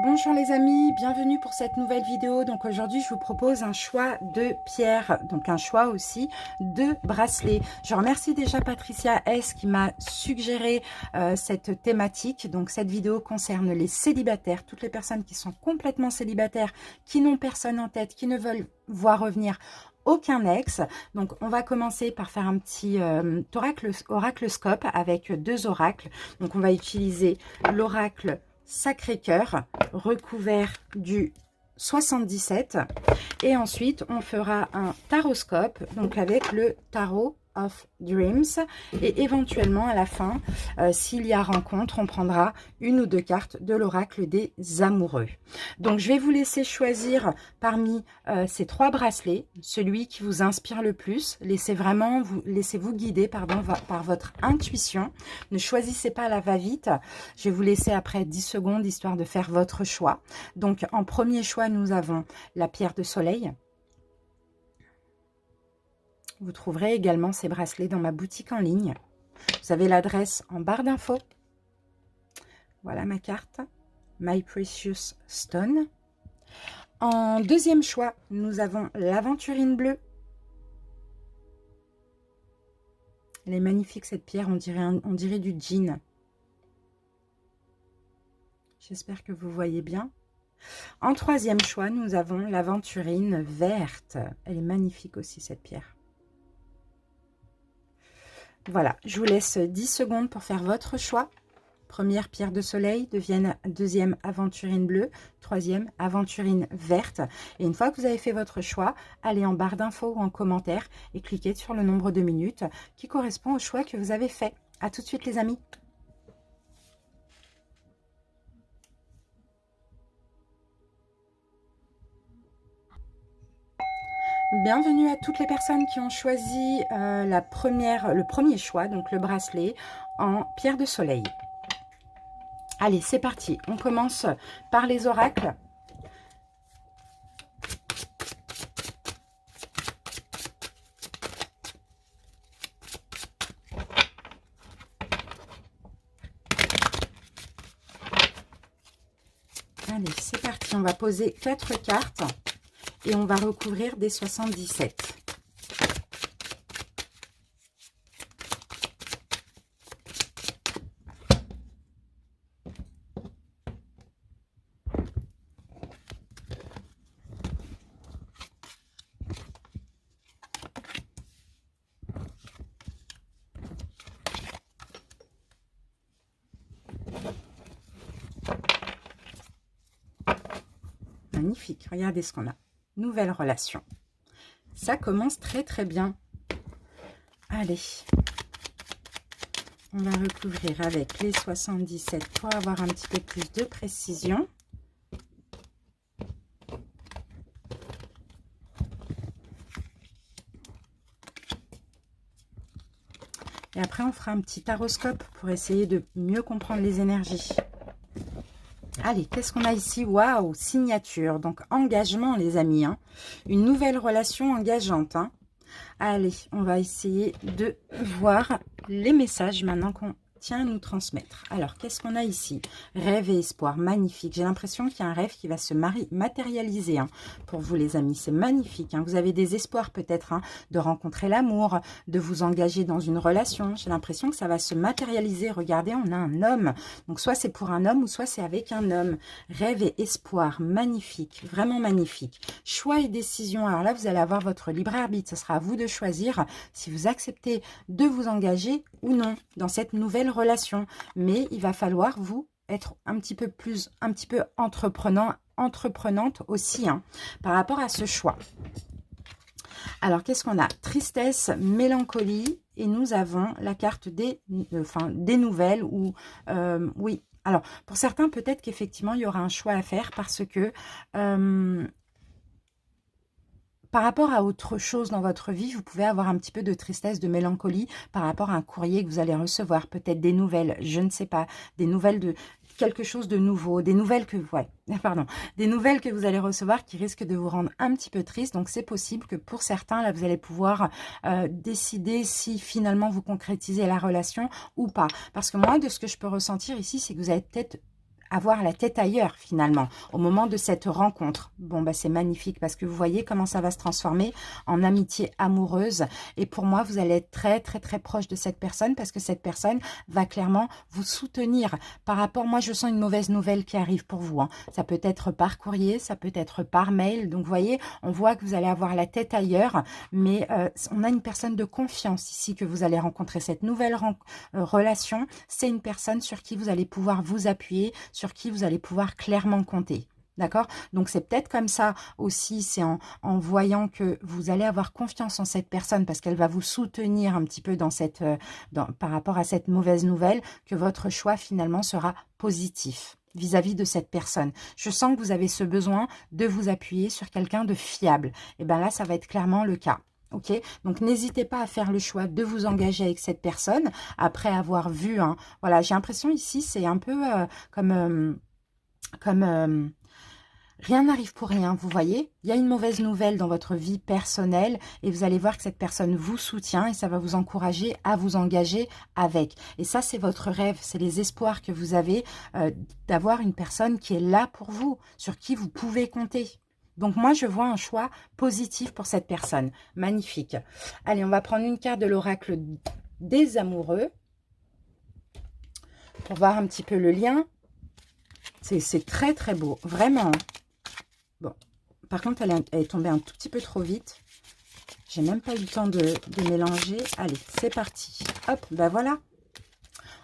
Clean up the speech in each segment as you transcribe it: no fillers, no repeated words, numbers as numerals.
Bonjour les amis, bienvenue pour cette nouvelle vidéo. Donc aujourd'hui je vous propose un choix de pierres, donc un choix aussi de bracelets. Je remercie déjà Patricia S qui m'a suggéré cette thématique. Donc cette vidéo concerne les célibataires, toutes les personnes qui sont complètement célibataires, qui n'ont personne en tête, qui ne veulent voir revenir aucun ex. Donc on va commencer par faire un petit oraclescope avec deux oracles. Donc on va utiliser l'oracle Sacré-Cœur recouvert du 77 et ensuite on fera un taroscope donc avec le tarot of Dreams et éventuellement à la fin s'il y a rencontre on prendra une ou deux cartes de l'oracle des amoureux. Donc je vais vous laisser choisir parmi ces trois bracelets celui qui vous inspire le plus. Laissez-vous guider par votre intuition. Ne choisissez pas à la va-vite. Je vais vous laisser après 10 secondes histoire de faire votre choix. Donc en premier choix nous avons la pierre de soleil. Vous trouverez également ces bracelets dans ma boutique en ligne. Vous avez l'adresse en barre d'infos. Voilà ma carte. My Precious Stone. En deuxième choix, nous avons l'aventurine bleue. Elle est magnifique cette pierre, on dirait du jean. J'espère que vous voyez bien. En troisième choix, nous avons l'aventurine verte. Elle est magnifique aussi cette pierre. Voilà, je vous laisse 10 secondes pour faire votre choix. Première pierre de soleil, deuxième aventurine bleue, troisième aventurine verte. Et une fois que vous avez fait votre choix, allez en barre d'infos ou en commentaire et cliquez sur le nombre de minutes qui correspond au choix que vous avez fait. À tout de suite les amis. Bienvenue à toutes les personnes qui ont choisi le premier choix, donc le bracelet en pierre de soleil. Allez, c'est parti. On commence par les oracles. Allez, c'est parti. On va poser 4 cartes et on va recouvrir des 77. Magnifique, regardez ce qu'on a. Nouvelle relation. Ça commence très très bien. Allez. On va recouvrir avec les 77 pour avoir un petit peu plus de précision. Et après, on fera un petit taroscope pour essayer de mieux comprendre les énergies. Allez, qu'est-ce qu'on a ici? Waouh, signature. Donc, engagement, les amis. Hein. Une nouvelle relation engageante. Hein. Allez, on va essayer de voir les messages maintenant qu'on tient à nous transmettre. Alors, qu'est-ce qu'on a ici? Rêve et espoir, magnifique. J'ai l'impression qu'il y a un rêve qui va se matérialiser hein, pour vous, les amis. C'est magnifique. Hein. Vous avez des espoirs peut-être hein, de rencontrer l'amour, de vous engager dans une relation. J'ai l'impression que ça va se matérialiser. Regardez, on a un homme. Donc, soit c'est pour un homme ou soit c'est avec un homme. Rêve et espoir, magnifique. Vraiment magnifique. Choix et décision. Alors là, vous allez avoir votre libre arbitre. Ce sera à vous de choisir si vous acceptez de vous engager ou non dans cette nouvelle relation, mais il va falloir vous être un petit peu entreprenante aussi hein, par rapport à ce choix. Alors qu'est-ce qu'on a? Tristesse, mélancolie et nous avons la carte des nouvelles ou oui. Alors pour certains peut-être qu'effectivement il y aura un choix à faire parce que par rapport à autre chose dans votre vie, vous pouvez avoir un petit peu de tristesse, de mélancolie par rapport à un courrier que vous allez recevoir. Peut-être des nouvelles, je ne sais pas, des nouvelles de quelque chose de nouveau, des nouvelles que, des nouvelles que vous allez recevoir qui risquent de vous rendre un petit peu triste. Donc, c'est possible que pour certains, là, vous allez pouvoir décider si finalement vous concrétisez la relation ou pas. Parce que moi, de ce que je peux ressentir ici, c'est que vous allez peut-être avoir la tête ailleurs finalement au moment de cette rencontre. Bon, bah c'est magnifique parce que vous voyez comment ça va se transformer en amitié amoureuse. Et pour moi, vous allez être très, très, très proche de cette personne parce que cette personne va clairement vous soutenir. Par rapport, moi, je sens une mauvaise nouvelle qui arrive pour vous. Hein. Ça peut être par courrier, ça peut être par mail. Donc, vous voyez, on voit que vous allez avoir la tête ailleurs. Mais on a une personne de confiance ici que vous allez rencontrer. Cette nouvelle relation, c'est une personne sur qui vous allez pouvoir vous appuyer, sur qui vous allez pouvoir clairement compter. D'accord? Donc, c'est peut-être comme ça aussi, c'est en voyant que vous allez avoir confiance en cette personne parce qu'elle va vous soutenir un petit peu dans cette, par rapport à cette mauvaise nouvelle, que votre choix finalement sera positif vis-à-vis de cette personne. Je sens que vous avez ce besoin de vous appuyer sur quelqu'un de fiable. Et bien là, ça va être clairement le cas. Ok, donc n'hésitez pas à faire le choix de vous engager avec cette personne après avoir vu, hein, voilà, j'ai l'impression ici, c'est un peu comme rien n'arrive pour rien, vous voyez. Il y a une mauvaise nouvelle dans votre vie personnelle et vous allez voir que cette personne vous soutient et ça va vous encourager à vous engager avec. Et ça, c'est votre rêve, c'est les espoirs que vous avez d'avoir une personne qui est là pour vous, sur qui vous pouvez compter. Donc moi, je vois un choix positif pour cette personne. Magnifique. Allez, on va prendre une carte de l'oracle des amoureux pour voir un petit peu le lien. C'est très, très beau. Vraiment. Bon. Par contre, elle est tombée un tout petit peu trop vite. J'ai même pas eu le temps de mélanger. Allez, c'est parti. Hop, ben voilà.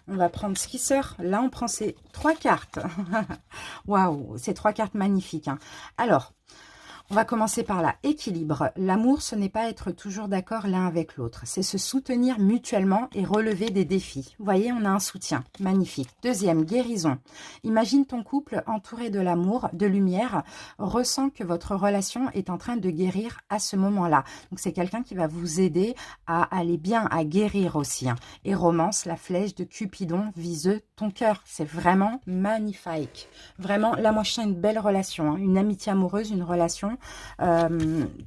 On va prendre ce qui sort. Là, on prend ces 3 cartes. Waouh, ces 3 cartes magnifiques. Hein. Alors, on va commencer par là. Équilibre. L'amour, ce n'est pas être toujours d'accord l'un avec l'autre. C'est se soutenir mutuellement et relever des défis. Vous voyez, on a un soutien. Magnifique. Deuxième, guérison. Imagine ton couple entouré de l'amour, de lumière. Ressens que votre relation est en train de guérir à ce moment-là. Donc, c'est quelqu'un qui va vous aider à aller bien, à guérir aussi. Hein. Et romance, la flèche de Cupidon vise ton cœur. C'est vraiment magnifique. Vraiment, là, moi, je sens une belle relation. Hein. Une amitié amoureuse, une relation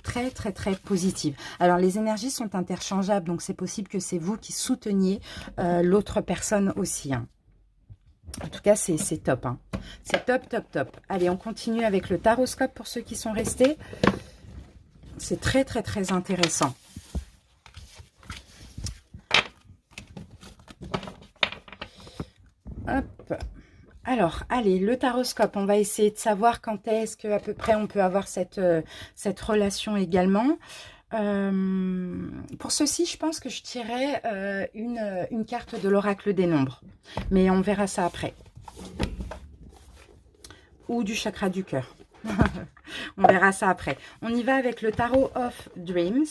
très très très positive. Alors les énergies sont interchangeables, donc c'est possible que c'est vous qui souteniez l'autre personne aussi. Hein. En tout cas, c'est top. Hein. C'est top, top, top. Allez, on continue avec le taroscope pour ceux qui sont restés. C'est très très très intéressant. Hop. Alors, allez, le taroscope, on va essayer de savoir quand est-ce qu'à peu près on peut avoir cette relation également. Pour ceci, je pense que je tirerai une carte de l'oracle des nombres. Mais on verra ça après. Ou du chakra du cœur. On verra ça après. On y va avec le tarot of Dreams.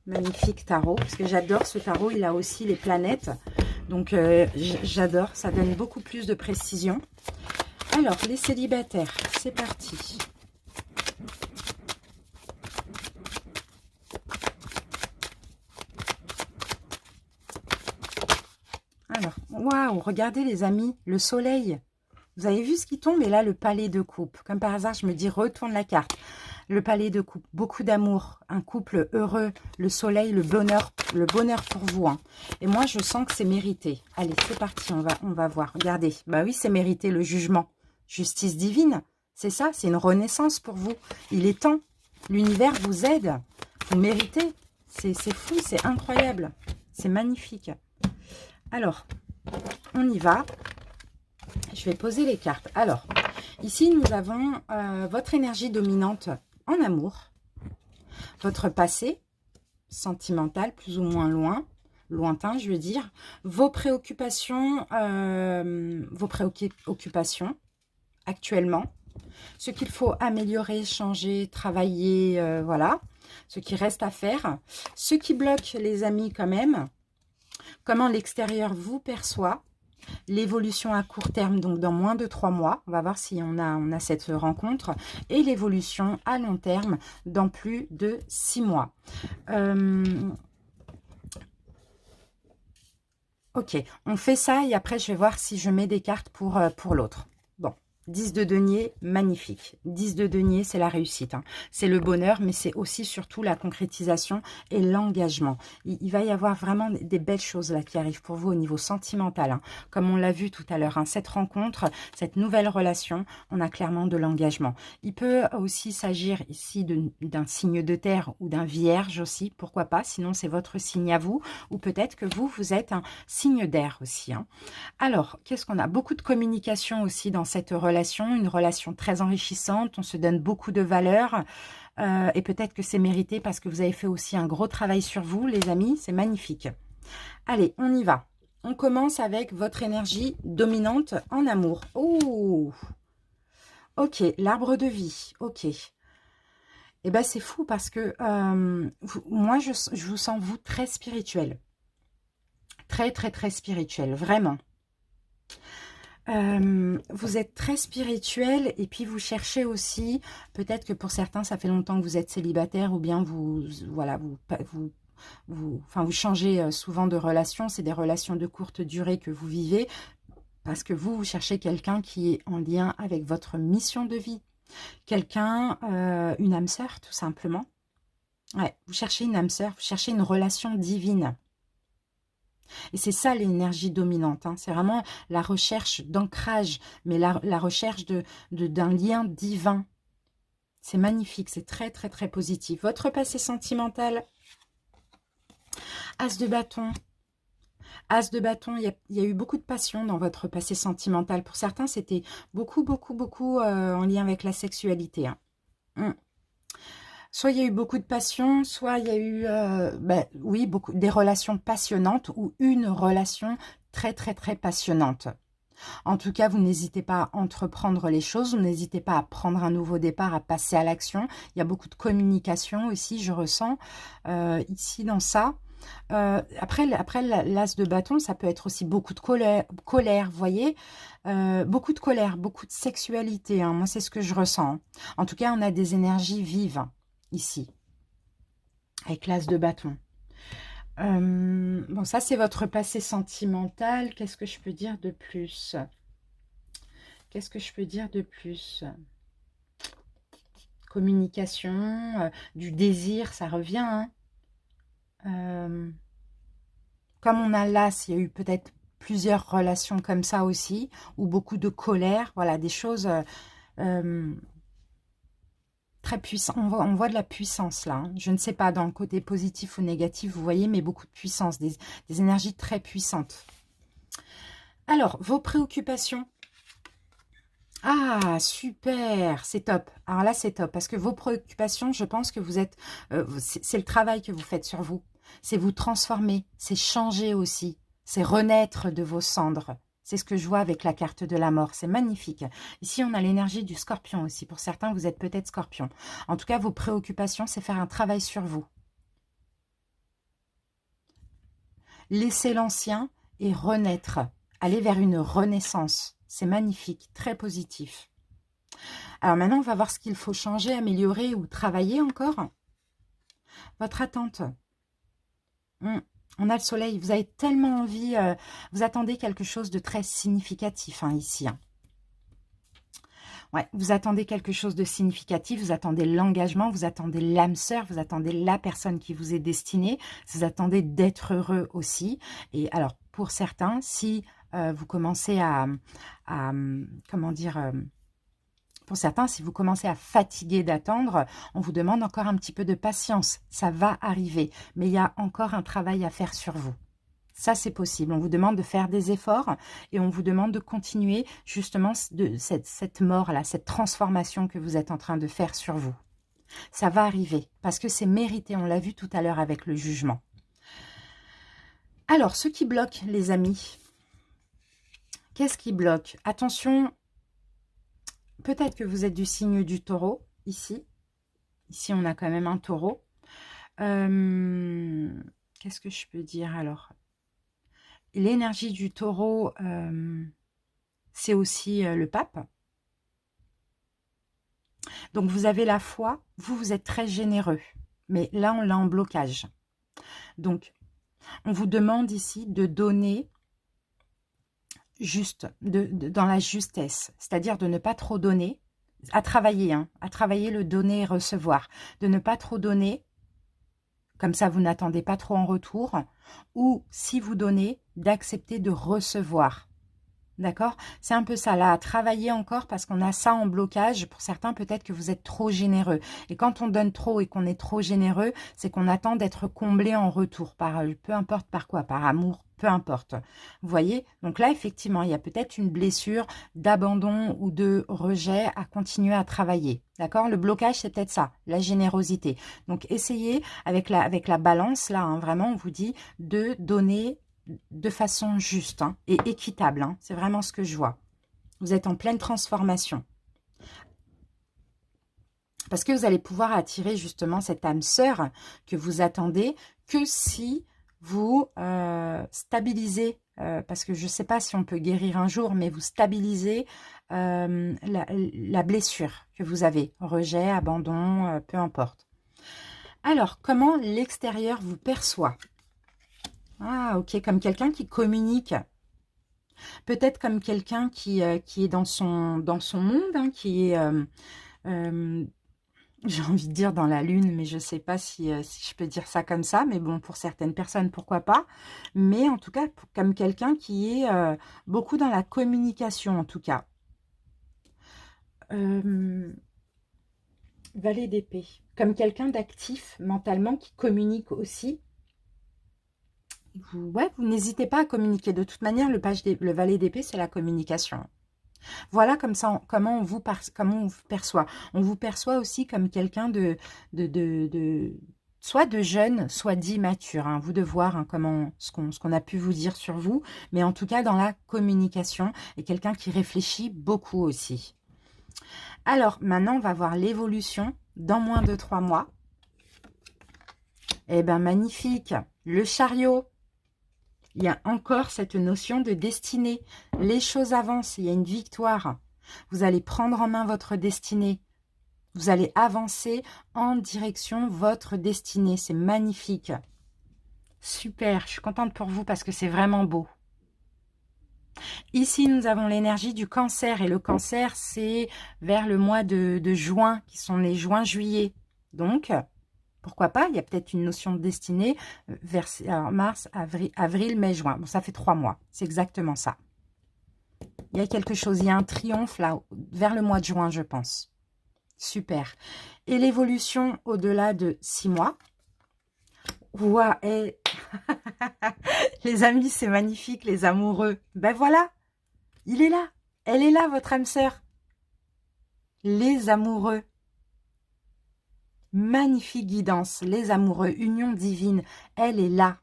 Magnifique tarot, parce que j'adore ce tarot, il a aussi les planètes, donc j'adore, ça donne beaucoup plus de précision. Alors, les célibataires, c'est parti. Alors, waouh, regardez les amis, le soleil. Vous avez vu ce qui tombe? Et là, le palais de coupe. Comme par hasard, je me dis, retourne la carte. Le palais de coupe, beaucoup d'amour, un couple heureux, le soleil, le bonheur pour vous. Hein. Et moi, je sens que c'est mérité. Allez, c'est parti, on va voir. Regardez, bah oui, c'est mérité le jugement. Justice divine, c'est ça, c'est une renaissance pour vous. Il est temps, l'univers vous aide, vous méritez. C'est fou, c'est incroyable, c'est magnifique. Alors, on y va. Je vais poser les cartes. Alors, ici, nous avons votre énergie dominante en amour, votre passé sentimental, plus ou moins lointain, je veux dire, vos préoccupations actuellement, ce qu'il faut améliorer, changer, travailler, voilà, ce qui reste à faire, ce qui bloque les amis quand même, comment l'extérieur vous perçoit, l'évolution à court terme, donc dans moins de 3 mois, on va voir si on a cette rencontre, et l'évolution à long terme dans plus de 6 mois. Ok, on fait ça et après je vais voir si je mets des cartes pour l'autre. Bon, 10 de denier, magnifique. 10 de denier, c'est la réussite. Hein. C'est le bonheur, mais c'est aussi surtout la concrétisation et l'engagement. Il va y avoir vraiment des belles choses là qui arrivent pour vous au niveau sentimental. Hein. Comme on l'a vu tout à l'heure, hein, cette rencontre, cette nouvelle relation, on a clairement de l'engagement. Il peut aussi s'agir ici d'un signe de terre ou d'un vierge aussi, pourquoi pas. Sinon, c'est votre signe à vous. Ou peut-être que vous êtes un signe d'air aussi. Hein. Alors, qu'est-ce qu'on a? Beaucoup de communication aussi dans cette relation, une relation très enrichissante, on se donne beaucoup de valeur et peut-être que c'est mérité parce que vous avez fait aussi un gros travail sur vous, les amis, c'est magnifique. Allez, on y va. On commence avec votre énergie dominante en amour. Oh, ok, l'arbre de vie, ok. Eh bien, c'est fou parce que moi, je vous sens, vous, très spirituel. Très, très, très spirituel, vraiment. Vous êtes très spirituel et puis vous cherchez aussi, peut-être que pour certains ça fait longtemps que vous êtes célibataire ou bien voilà, vous changez souvent de relation, c'est des relations de courte durée que vous vivez parce que vous cherchez quelqu'un qui est en lien avec votre mission de vie, quelqu'un, une âme sœur tout simplement. Ouais, vous cherchez une âme sœur, vous cherchez une relation divine. Et c'est ça l'énergie dominante, hein. C'est vraiment la recherche d'ancrage, mais la recherche d'un lien divin. C'est magnifique, c'est très très très positif. Votre passé sentimental, As de bâton. As de bâton, il y a eu beaucoup de passion dans votre passé sentimental. Pour certains, c'était beaucoup en lien avec la sexualité. Hein. Soit il y a eu beaucoup de passion, soit il y a eu, oui, des relations passionnantes ou une relation très, très, très passionnante. En tout cas, vous n'hésitez pas à entreprendre les choses, vous n'hésitez pas à prendre un nouveau départ, à passer à l'action. Il y a beaucoup de communication aussi, je ressens, ici dans ça. Après l'as de bâton, ça peut être aussi beaucoup de colère, vous voyez, beaucoup de colère, beaucoup de sexualité. Hein. Moi, c'est ce que je ressens. En tout cas, on a des énergies vives ici, avec l'as de bâton. Bon, ça, c'est votre passé sentimental. Qu'est-ce que je peux dire de plus? Qu'est-ce que je peux dire de plus? Communication, du désir, ça revient. Hein. Comme on a l'as, il y a eu peut-être plusieurs relations comme ça aussi, ou beaucoup de colère, voilà, des choses très puissant. On voit de la puissance là. Hein. Je ne sais pas dans le côté positif ou négatif, vous voyez, mais beaucoup de puissance, des énergies très puissantes. Alors, vos préoccupations. Ah, super, c'est top. Alors là, c'est top, parce que vos préoccupations, je pense que vous êtes... c'est le travail que vous faites sur vous. C'est vous transformer, c'est changer aussi. C'est renaître de vos cendres. C'est ce que je vois avec la carte de la mort. C'est magnifique. Ici, on a l'énergie du scorpion aussi. Pour certains, vous êtes peut-être scorpion. En tout cas, vos préoccupations, c'est faire un travail sur vous. Laisser l'ancien et renaître. Aller vers une renaissance. C'est magnifique, très positif. Alors maintenant, on va voir ce qu'il faut changer, améliorer ou travailler encore. Votre attente. On a le soleil, vous avez tellement envie, vous attendez quelque chose de très significatif hein, ici. Hein. Ouais, vous attendez quelque chose de significatif, vous attendez l'engagement, vous attendez l'âme sœur, vous attendez la personne qui vous est destinée, vous attendez d'être heureux aussi. Et alors, pour certains, si vous commencez comment dire... pour certains, si vous commencez à fatiguer d'attendre, on vous demande encore un petit peu de patience. Ça va arriver, mais il y a encore un travail à faire sur vous. Ça, c'est possible. On vous demande de faire des efforts et on vous demande de continuer justement cette mort-là, cette transformation que vous êtes en train de faire sur vous. Ça va arriver parce que c'est mérité. On l'a vu tout à l'heure avec le jugement. Alors, ce qui bloque, les amis, qu'est-ce qui bloque? Attention, peut-être que vous êtes du signe du taureau, ici. Ici, on a quand même un taureau. Qu'est-ce que je peux dire alors? L'énergie du taureau, c'est aussi le pape. Donc, vous avez la foi. Vous êtes très généreux. Mais là, on l'a en blocage. Donc, on vous demande ici de donner juste, dans la justesse, c'est-à-dire de ne pas trop donner, à travailler, hein, à travailler le donner et recevoir, de ne pas trop donner, comme ça vous n'attendez pas trop en retour, ou si vous donnez, d'accepter de recevoir. D'accord? C'est un peu ça, là, à travailler encore parce qu'on a ça en blocage. Pour certains, peut-être que vous êtes trop généreux. Et quand on donne trop et qu'on est trop généreux, c'est qu'on attend d'être comblé en retour, par peu importe par quoi, par amour, peu importe. Vous voyez? Donc là, effectivement, il y a peut-être une blessure d'abandon ou de rejet à continuer à travailler. D'accord? Le blocage, c'est peut-être ça, la générosité. Donc, essayez avec la balance, là, hein, vraiment, on vous dit de donner de façon juste, hein, et équitable. Hein. C'est vraiment ce que je vois. Vous êtes en pleine transformation. Parce que vous allez pouvoir attirer justement cette âme sœur que vous attendez que si vous stabilisez, parce que je ne sais pas si on peut guérir un jour, mais vous stabilisez la blessure que vous avez. Rejet, abandon, peu importe. Alors, comment l'extérieur vous perçoit ? Ah, ok, comme quelqu'un qui communique. Peut-être comme quelqu'un qui est dans son monde, hein, qui est, j'ai envie de dire dans la lune, mais je ne sais pas si je peux dire ça comme ça, mais bon, pour certaines personnes, pourquoi pas. Mais en tout cas, comme quelqu'un qui est beaucoup dans la communication, en tout cas. Valet d'épée. Comme quelqu'un d'actif mentalement qui communique aussi. Vous n'hésitez pas à communiquer. De toute manière, le valet d'épée, c'est la communication. Voilà comme ça, comment on vous perçoit. On vous perçoit aussi comme quelqu'un soit de jeune, soit d'immature. Hein. Vous de voir, hein, ce qu'on a pu vous dire sur vous. Mais en tout cas, dans la communication, et quelqu'un qui réfléchit beaucoup aussi. Alors, maintenant, on va voir l'évolution dans moins de 3 mois. Eh bien, magnifique. Le chariot. Il y a encore cette notion de destinée. Les choses avancent, il y a une victoire. Vous allez prendre en main votre destinée. Vous allez avancer en direction votre destinée. C'est magnifique. Super, je suis contente pour vous parce que c'est vraiment beau. Ici, nous avons l'énergie du cancer. Et le cancer, c'est vers le mois de juin, qui sont les juin-juillet. Donc, pourquoi pas, il y a peut-être une notion de destinée vers mars, avril, mai, juin. Bon, ça fait 3 mois. C'est exactement ça. Il y a quelque chose, il y a un triomphe là, vers le mois de juin, je pense. Super. Et l'évolution au-delà de 6 mois. Ouah, et... les amis, c'est magnifique, les amoureux. Ben voilà, il est là. Elle est là, votre âme sœur. Les amoureux. Magnifique guidance, les amoureux, union divine, elle est là.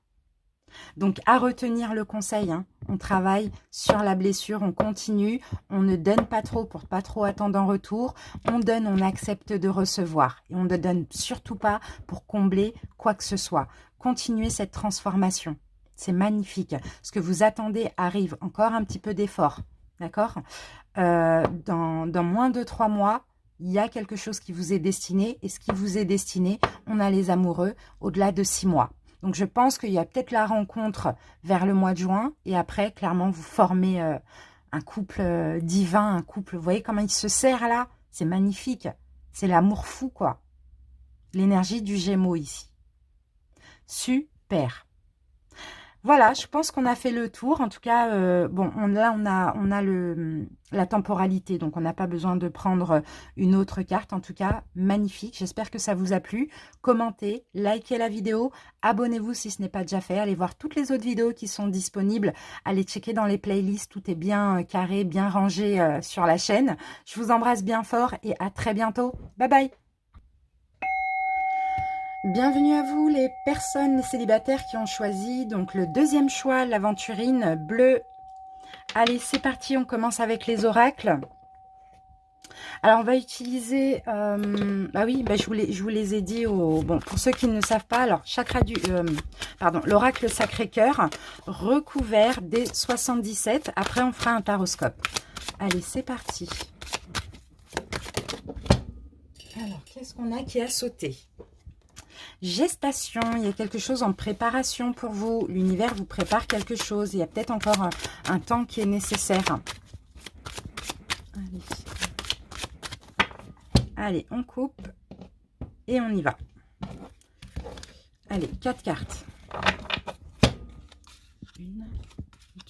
Donc, à retenir le conseil, hein, on travaille sur la blessure, on continue, on ne donne pas trop pour pas trop attendre en retour, on donne, on accepte de recevoir. Et on ne donne surtout pas pour combler quoi que ce soit. Continuez cette transformation, c'est magnifique. Ce que vous attendez arrive, encore un petit peu d'effort, d'accord, dans moins de 3 mois, il y a quelque chose qui vous est destiné. Et ce qui vous est destiné, on a les amoureux au-delà de 6 mois. Donc, je pense qu'il y a peut-être la rencontre vers le mois de juin. Et après, clairement, vous formez un couple divin, un couple. Vous voyez comment il se serre là? C'est magnifique. C'est l'amour fou, quoi. L'énergie du Gémeaux ici. Super. Voilà, je pense qu'on a fait le tour. En tout cas, bon, là, on a la temporalité, donc on n'a pas besoin de prendre une autre carte. En tout cas, magnifique. J'espère que ça vous a plu. Commentez, likez la vidéo, abonnez-vous si ce n'est pas déjà fait. Allez voir toutes les autres vidéos qui sont disponibles. Allez checker dans les playlists, tout est bien carré, bien rangé sur la chaîne. Je vous embrasse bien fort et à très bientôt. Bye bye. Bienvenue à vous les personnes, les célibataires qui ont choisi donc le deuxième choix, l'aventurine bleue. Allez, c'est parti, on commence avec les oracles. Alors, on va utiliser... bah oui, bah, je vous les ai dit. Bon, pour ceux qui ne savent pas, alors, l'oracle Sacré-Cœur, recouvert des 77. Après, on fera un taroscope. Allez, c'est parti. Alors, qu'est-ce qu'on a qui a sauté ? gestation, il y a quelque chose en préparation pour vous. L'univers vous prépare quelque chose. Il y a peut-être encore un temps qui est nécessaire. Allez. Allez, on coupe et on y va. Allez, 4 cartes. 1,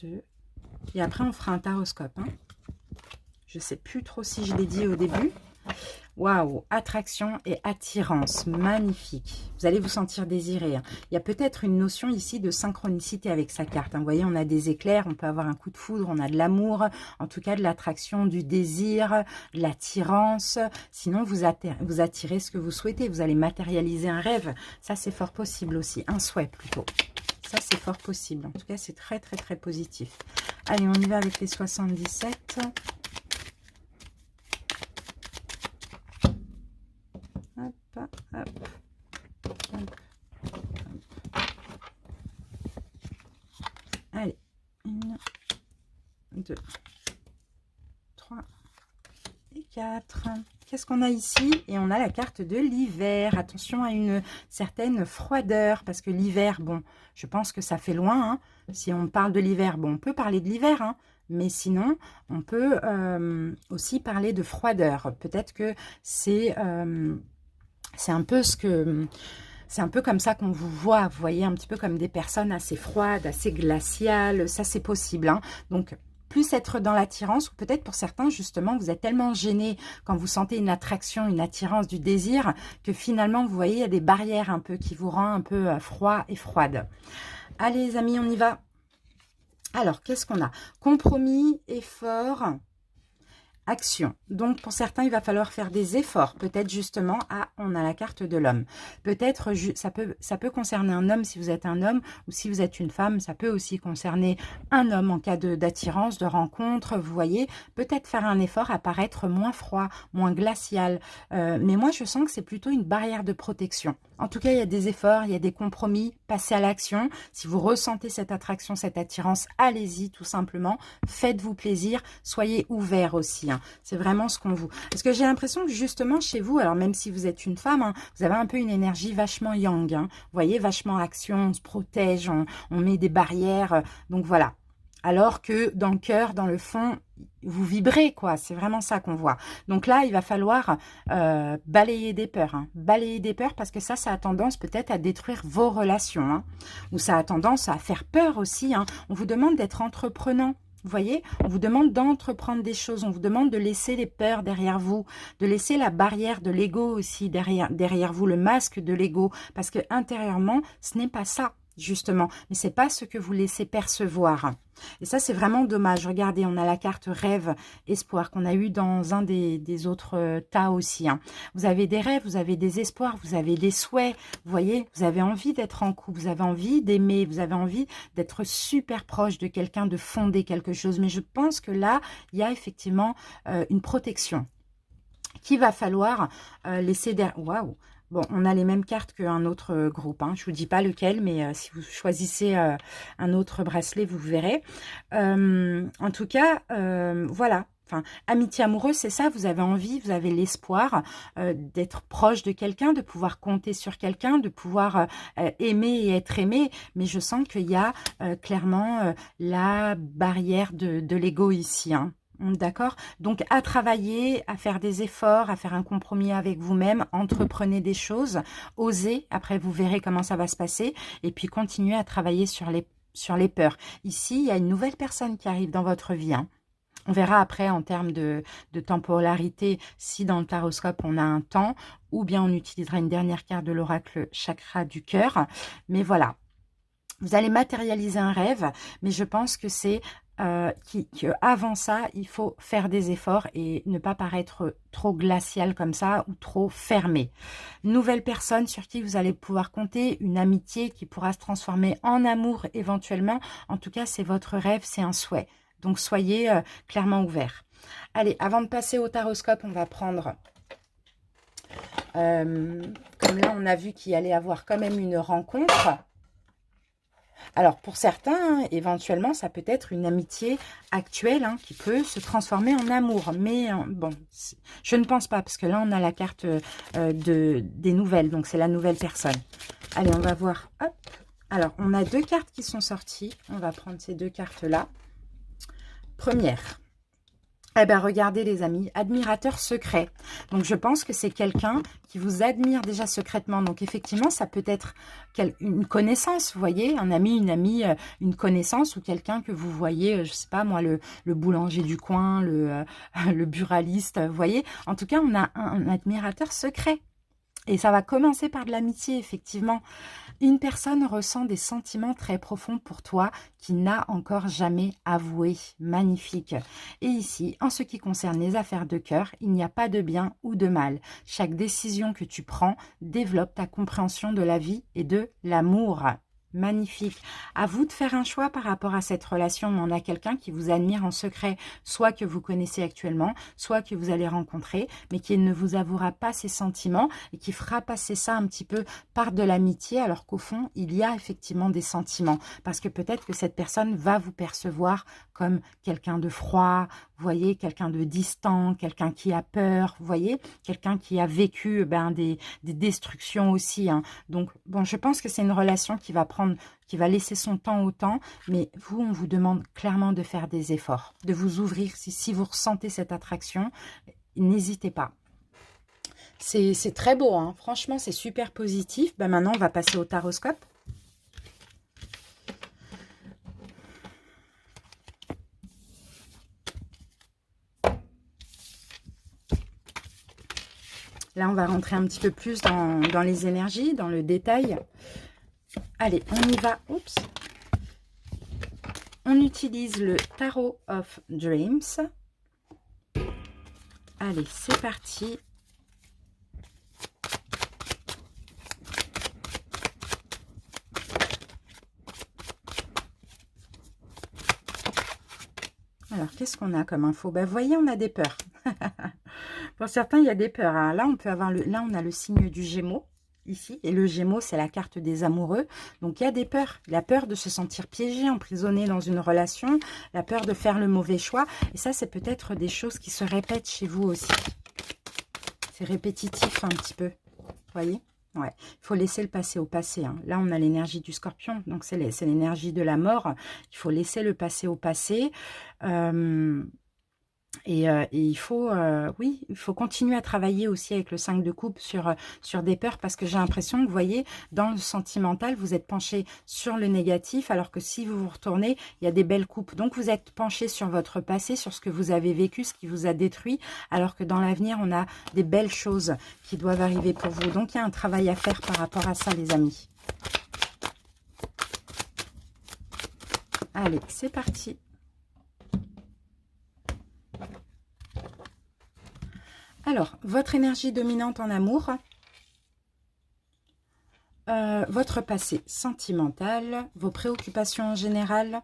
2. Et après, on fera un taroscope. Hein. Je ne sais plus trop si je l'ai dit au début. Waouh, attraction et attirance, magnifique. Vous allez vous sentir désiré. Hein. Il y a peut-être une notion ici de synchronicité avec sa carte. Hein. Vous voyez, on a des éclairs, on peut avoir un coup de foudre, on a de l'amour, en tout cas de l'attraction, du désir, de l'attirance. Sinon, vous attirez ce que vous souhaitez. Vous allez matérialiser un rêve. Ça, c'est fort possible aussi. Un souhait plutôt. Ça, c'est fort possible. En tout cas, c'est très, très, très positif. Allez, on y va avec les 77. Hop, hop, hop, hop. Allez, 1, 2, 3 et 4. Qu'est-ce qu'on a ici? Et on a la carte de l'hiver. Attention à une certaine froideur, parce que l'hiver, bon, je pense que ça fait loin. Hein. Si on parle de l'hiver, bon, on peut parler de l'hiver, hein, mais sinon, on peut aussi parler de froideur. Peut-être que c'est un peu ce que... C'est un peu comme ça qu'on vous voit, vous voyez, un petit peu comme des personnes assez froides, assez glaciales, ça c'est possible. Hein. Donc, plus être dans l'attirance, ou peut-être pour certains, justement, vous êtes tellement gêné quand vous sentez une attraction, une attirance, du désir, que finalement, vous voyez, il y a des barrières un peu qui vous rendent un peu froid et froide. Allez les amis, on y va. Alors, qu'est-ce qu'on a? Compromis, effort... Action. Donc, pour certains, il va falloir faire des efforts. Peut-être justement, on a la carte de l'homme. Peut-être, ça peut concerner un homme si vous êtes un homme, ou si vous êtes une femme, ça peut aussi concerner un homme en cas d'attirance, de rencontre. Vous voyez, peut-être faire un effort à paraître moins froid, moins glacial. Mais moi, je sens que c'est plutôt une barrière de protection. En tout cas, il y a des efforts, il y a des compromis. Passez à l'action. Si vous ressentez cette attraction, cette attirance, allez-y tout simplement. Faites-vous plaisir. Soyez ouverts aussi. Hein. C'est vraiment ce qu'on vous... Parce que j'ai l'impression que justement chez vous, alors même si vous êtes une femme, hein, vous avez un peu une énergie vachement yang. Hein. Vous voyez, vachement action, on se protège, on met des barrières. Donc voilà. Alors que dans le cœur, dans le fond, vous vibrez, quoi. C'est vraiment ça qu'on voit. Donc là, il va falloir balayer des peurs. Hein. Balayer des peurs parce que ça a tendance peut-être à détruire vos relations. Hein. Ou ça a tendance à faire peur aussi. Hein. On vous demande d'être entreprenant. Vous voyez, on vous demande d'entreprendre des choses. On vous demande de laisser les peurs derrière vous. De laisser la barrière de l'ego aussi derrière vous. Le masque de l'ego. Parce que intérieurement, ce n'est pas ça. Justement, mais c'est pas ce que vous laissez percevoir. Et ça, c'est vraiment dommage. Regardez, on a la carte rêve, espoir qu'on a eu dans un des autres tas aussi. Hein. Vous avez des rêves, vous avez des espoirs, vous avez des souhaits. Vous voyez, vous avez envie d'être en couple, vous avez envie d'aimer, vous avez envie d'être super proche de quelqu'un, de fonder quelque chose. Mais je pense que là, il y a effectivement une protection qu'il va falloir laisser derrière. Waouh! Bon, on a les mêmes cartes qu'un autre groupe. Hein. Je ne vous dis pas lequel, mais si vous choisissez un autre bracelet, vous verrez. En tout cas, voilà. Enfin, amitié amoureuse, c'est ça. Vous avez envie, vous avez l'espoir d'être proche de quelqu'un, de pouvoir compter sur quelqu'un, de pouvoir aimer et être aimé. Mais je sens qu'il y a clairement la barrière de l'ego ici. Hein. D'accord? Donc, à travailler, à faire des efforts, à faire un compromis avec vous-même, entreprenez des choses, osez, après vous verrez comment ça va se passer, et puis continuez à travailler sur les peurs. Ici, il y a une nouvelle personne qui arrive dans votre vie, hein. On verra après en termes de temporalité si dans le taroscope on a un temps, ou bien on utilisera une dernière carte de l'oracle chakra du cœur. Mais voilà, vous allez matérialiser un rêve, mais je pense que c'est avant ça, il faut faire des efforts et ne pas paraître trop glacial comme ça ou trop fermé. Nouvelle personne sur qui vous allez pouvoir compter, une amitié qui pourra se transformer en amour éventuellement. En tout cas, c'est votre rêve, c'est un souhait. Donc, soyez clairement ouverts. Allez, avant de passer au taroscope, on va prendre... comme là, on a vu qu'il allait y avoir quand même une rencontre. Alors, pour certains, hein, éventuellement, ça peut être une amitié actuelle hein, qui peut se transformer en amour. Mais bon, je ne pense pas, parce que là, on a la carte des nouvelles. Donc, c'est la nouvelle personne. Allez, on va voir. Hop. Alors, on a deux cartes qui sont sorties. On va prendre ces deux cartes-là. Première. Eh bien, regardez les amis, admirateur secret. Donc, je pense que c'est quelqu'un qui vous admire déjà secrètement. Donc, effectivement, ça peut être une connaissance, vous voyez, un ami, une amie, une connaissance ou quelqu'un que vous voyez, je sais pas moi, le boulanger du coin, le buraliste, vous voyez. En tout cas, on a un admirateur secret. Et ça va commencer par de l'amitié, effectivement. Une personne ressent des sentiments très profonds pour toi qui n'a encore jamais avoué. Magnifique. Et ici, en ce qui concerne les affaires de cœur, il n'y a pas de bien ou de mal. Chaque décision que tu prends développe ta compréhension de la vie et de l'amour. Magnifique. À vous de faire un choix par rapport à cette relation. On a quelqu'un qui vous admire en secret, soit que vous connaissez actuellement, soit que vous allez rencontrer, mais qui ne vous avouera pas ses sentiments et qui fera passer ça un petit peu par de l'amitié, alors qu'au fond, il y a effectivement des sentiments. Parce que peut-être que cette personne va vous percevoir comme quelqu'un de froid, vous voyez, quelqu'un de distant, quelqu'un qui a peur, vous voyez, quelqu'un qui a vécu des destructions aussi. Hein. Donc, bon, je pense que c'est une relation qui va laisser son temps au temps, mais vous, on vous demande clairement de faire des efforts, de vous ouvrir. Si vous ressentez cette attraction, n'hésitez pas. C'est très beau, hein. Franchement, c'est super positif. Ben, maintenant, on va passer au taroscope. Là, on va rentrer un petit peu plus dans les énergies, dans le détail. Allez, on y va. Oups. On utilise le Tarot of Dreams. Allez, c'est parti. Alors, qu'est-ce qu'on a comme info? Ben, vous voyez, on a des peurs. Pour certains, il y a des peurs. Hein. Là, on peut avoir là, on a le signe du Gémeaux, ici. Et le Gémeaux, c'est la carte des amoureux. Donc, il y a des peurs. La peur de se sentir piégé, emprisonné dans une relation. La peur de faire le mauvais choix. Et ça, c'est peut-être des choses qui se répètent chez vous aussi. C'est répétitif un petit peu. Vous voyez? Ouais, il faut laisser le passé au passé. Hein. Là, on a l'énergie du Scorpion, donc c'est l'énergie de la mort. Il faut laisser le passé au passé. Et il faut, oui, il faut continuer à travailler aussi avec le 5 de coupe sur des peurs, parce que j'ai l'impression que, vous voyez, dans le sentimental, vous êtes penché sur le négatif, alors que si vous vous retournez, il y a des belles coupes. Donc, vous êtes penché sur votre passé, sur ce que vous avez vécu, ce qui vous a détruit, alors que dans l'avenir, on a des belles choses qui doivent arriver pour vous. Donc, il y a un travail à faire par rapport à ça, les amis. Allez, c'est parti. Alors, votre énergie dominante en amour, votre passé sentimental, vos préoccupations en général,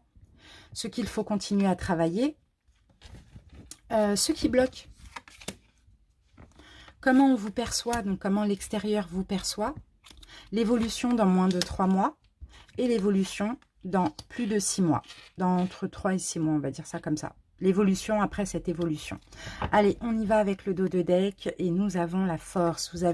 ce qu'il faut continuer à travailler, ce qui bloque, comment on vous perçoit, donc comment l'extérieur vous perçoit, l'évolution dans moins de 3 mois et l'évolution dans plus de 6 mois, dans entre 3 et 6 mois, on va dire ça comme ça. L'évolution après cette évolution. Allez, on y va avec le dos de deck et nous avons la force. Vous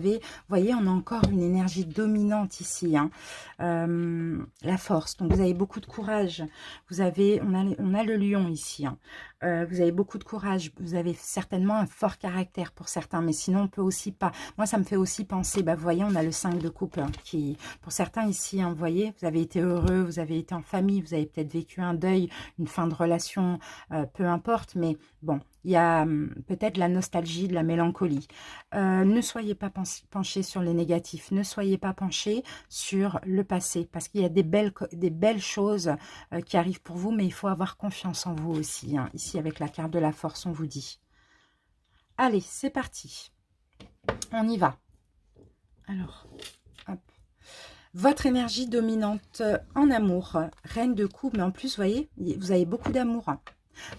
voyez, on a encore une énergie dominante ici. Hein. La force. Donc, vous avez beaucoup de courage. On a le lion ici. Hein. Vous avez beaucoup de courage. Vous avez certainement un fort caractère pour certains. Mais sinon, on peut aussi pas. Moi, ça me fait aussi penser. Vous voyez, on a le 5 de coupe hein, qui, pour certains ici, hein, vous voyez, vous avez été heureux, vous avez été en famille, vous avez peut-être vécu un deuil, une fin de relation, peu importe, mais bon, il y a peut-être de la nostalgie, de la mélancolie. Ne soyez pas penchés sur les négatifs, ne soyez pas penchés sur le passé, parce qu'il y a des belles choses qui arrivent pour vous, mais il faut avoir confiance en vous aussi. Hein. Ici, avec la carte de la force, on vous dit. Allez, c'est parti. On y va. Alors, hop. Votre énergie dominante en amour, reine de coupe, mais en plus, vous voyez, vous avez beaucoup d'amour.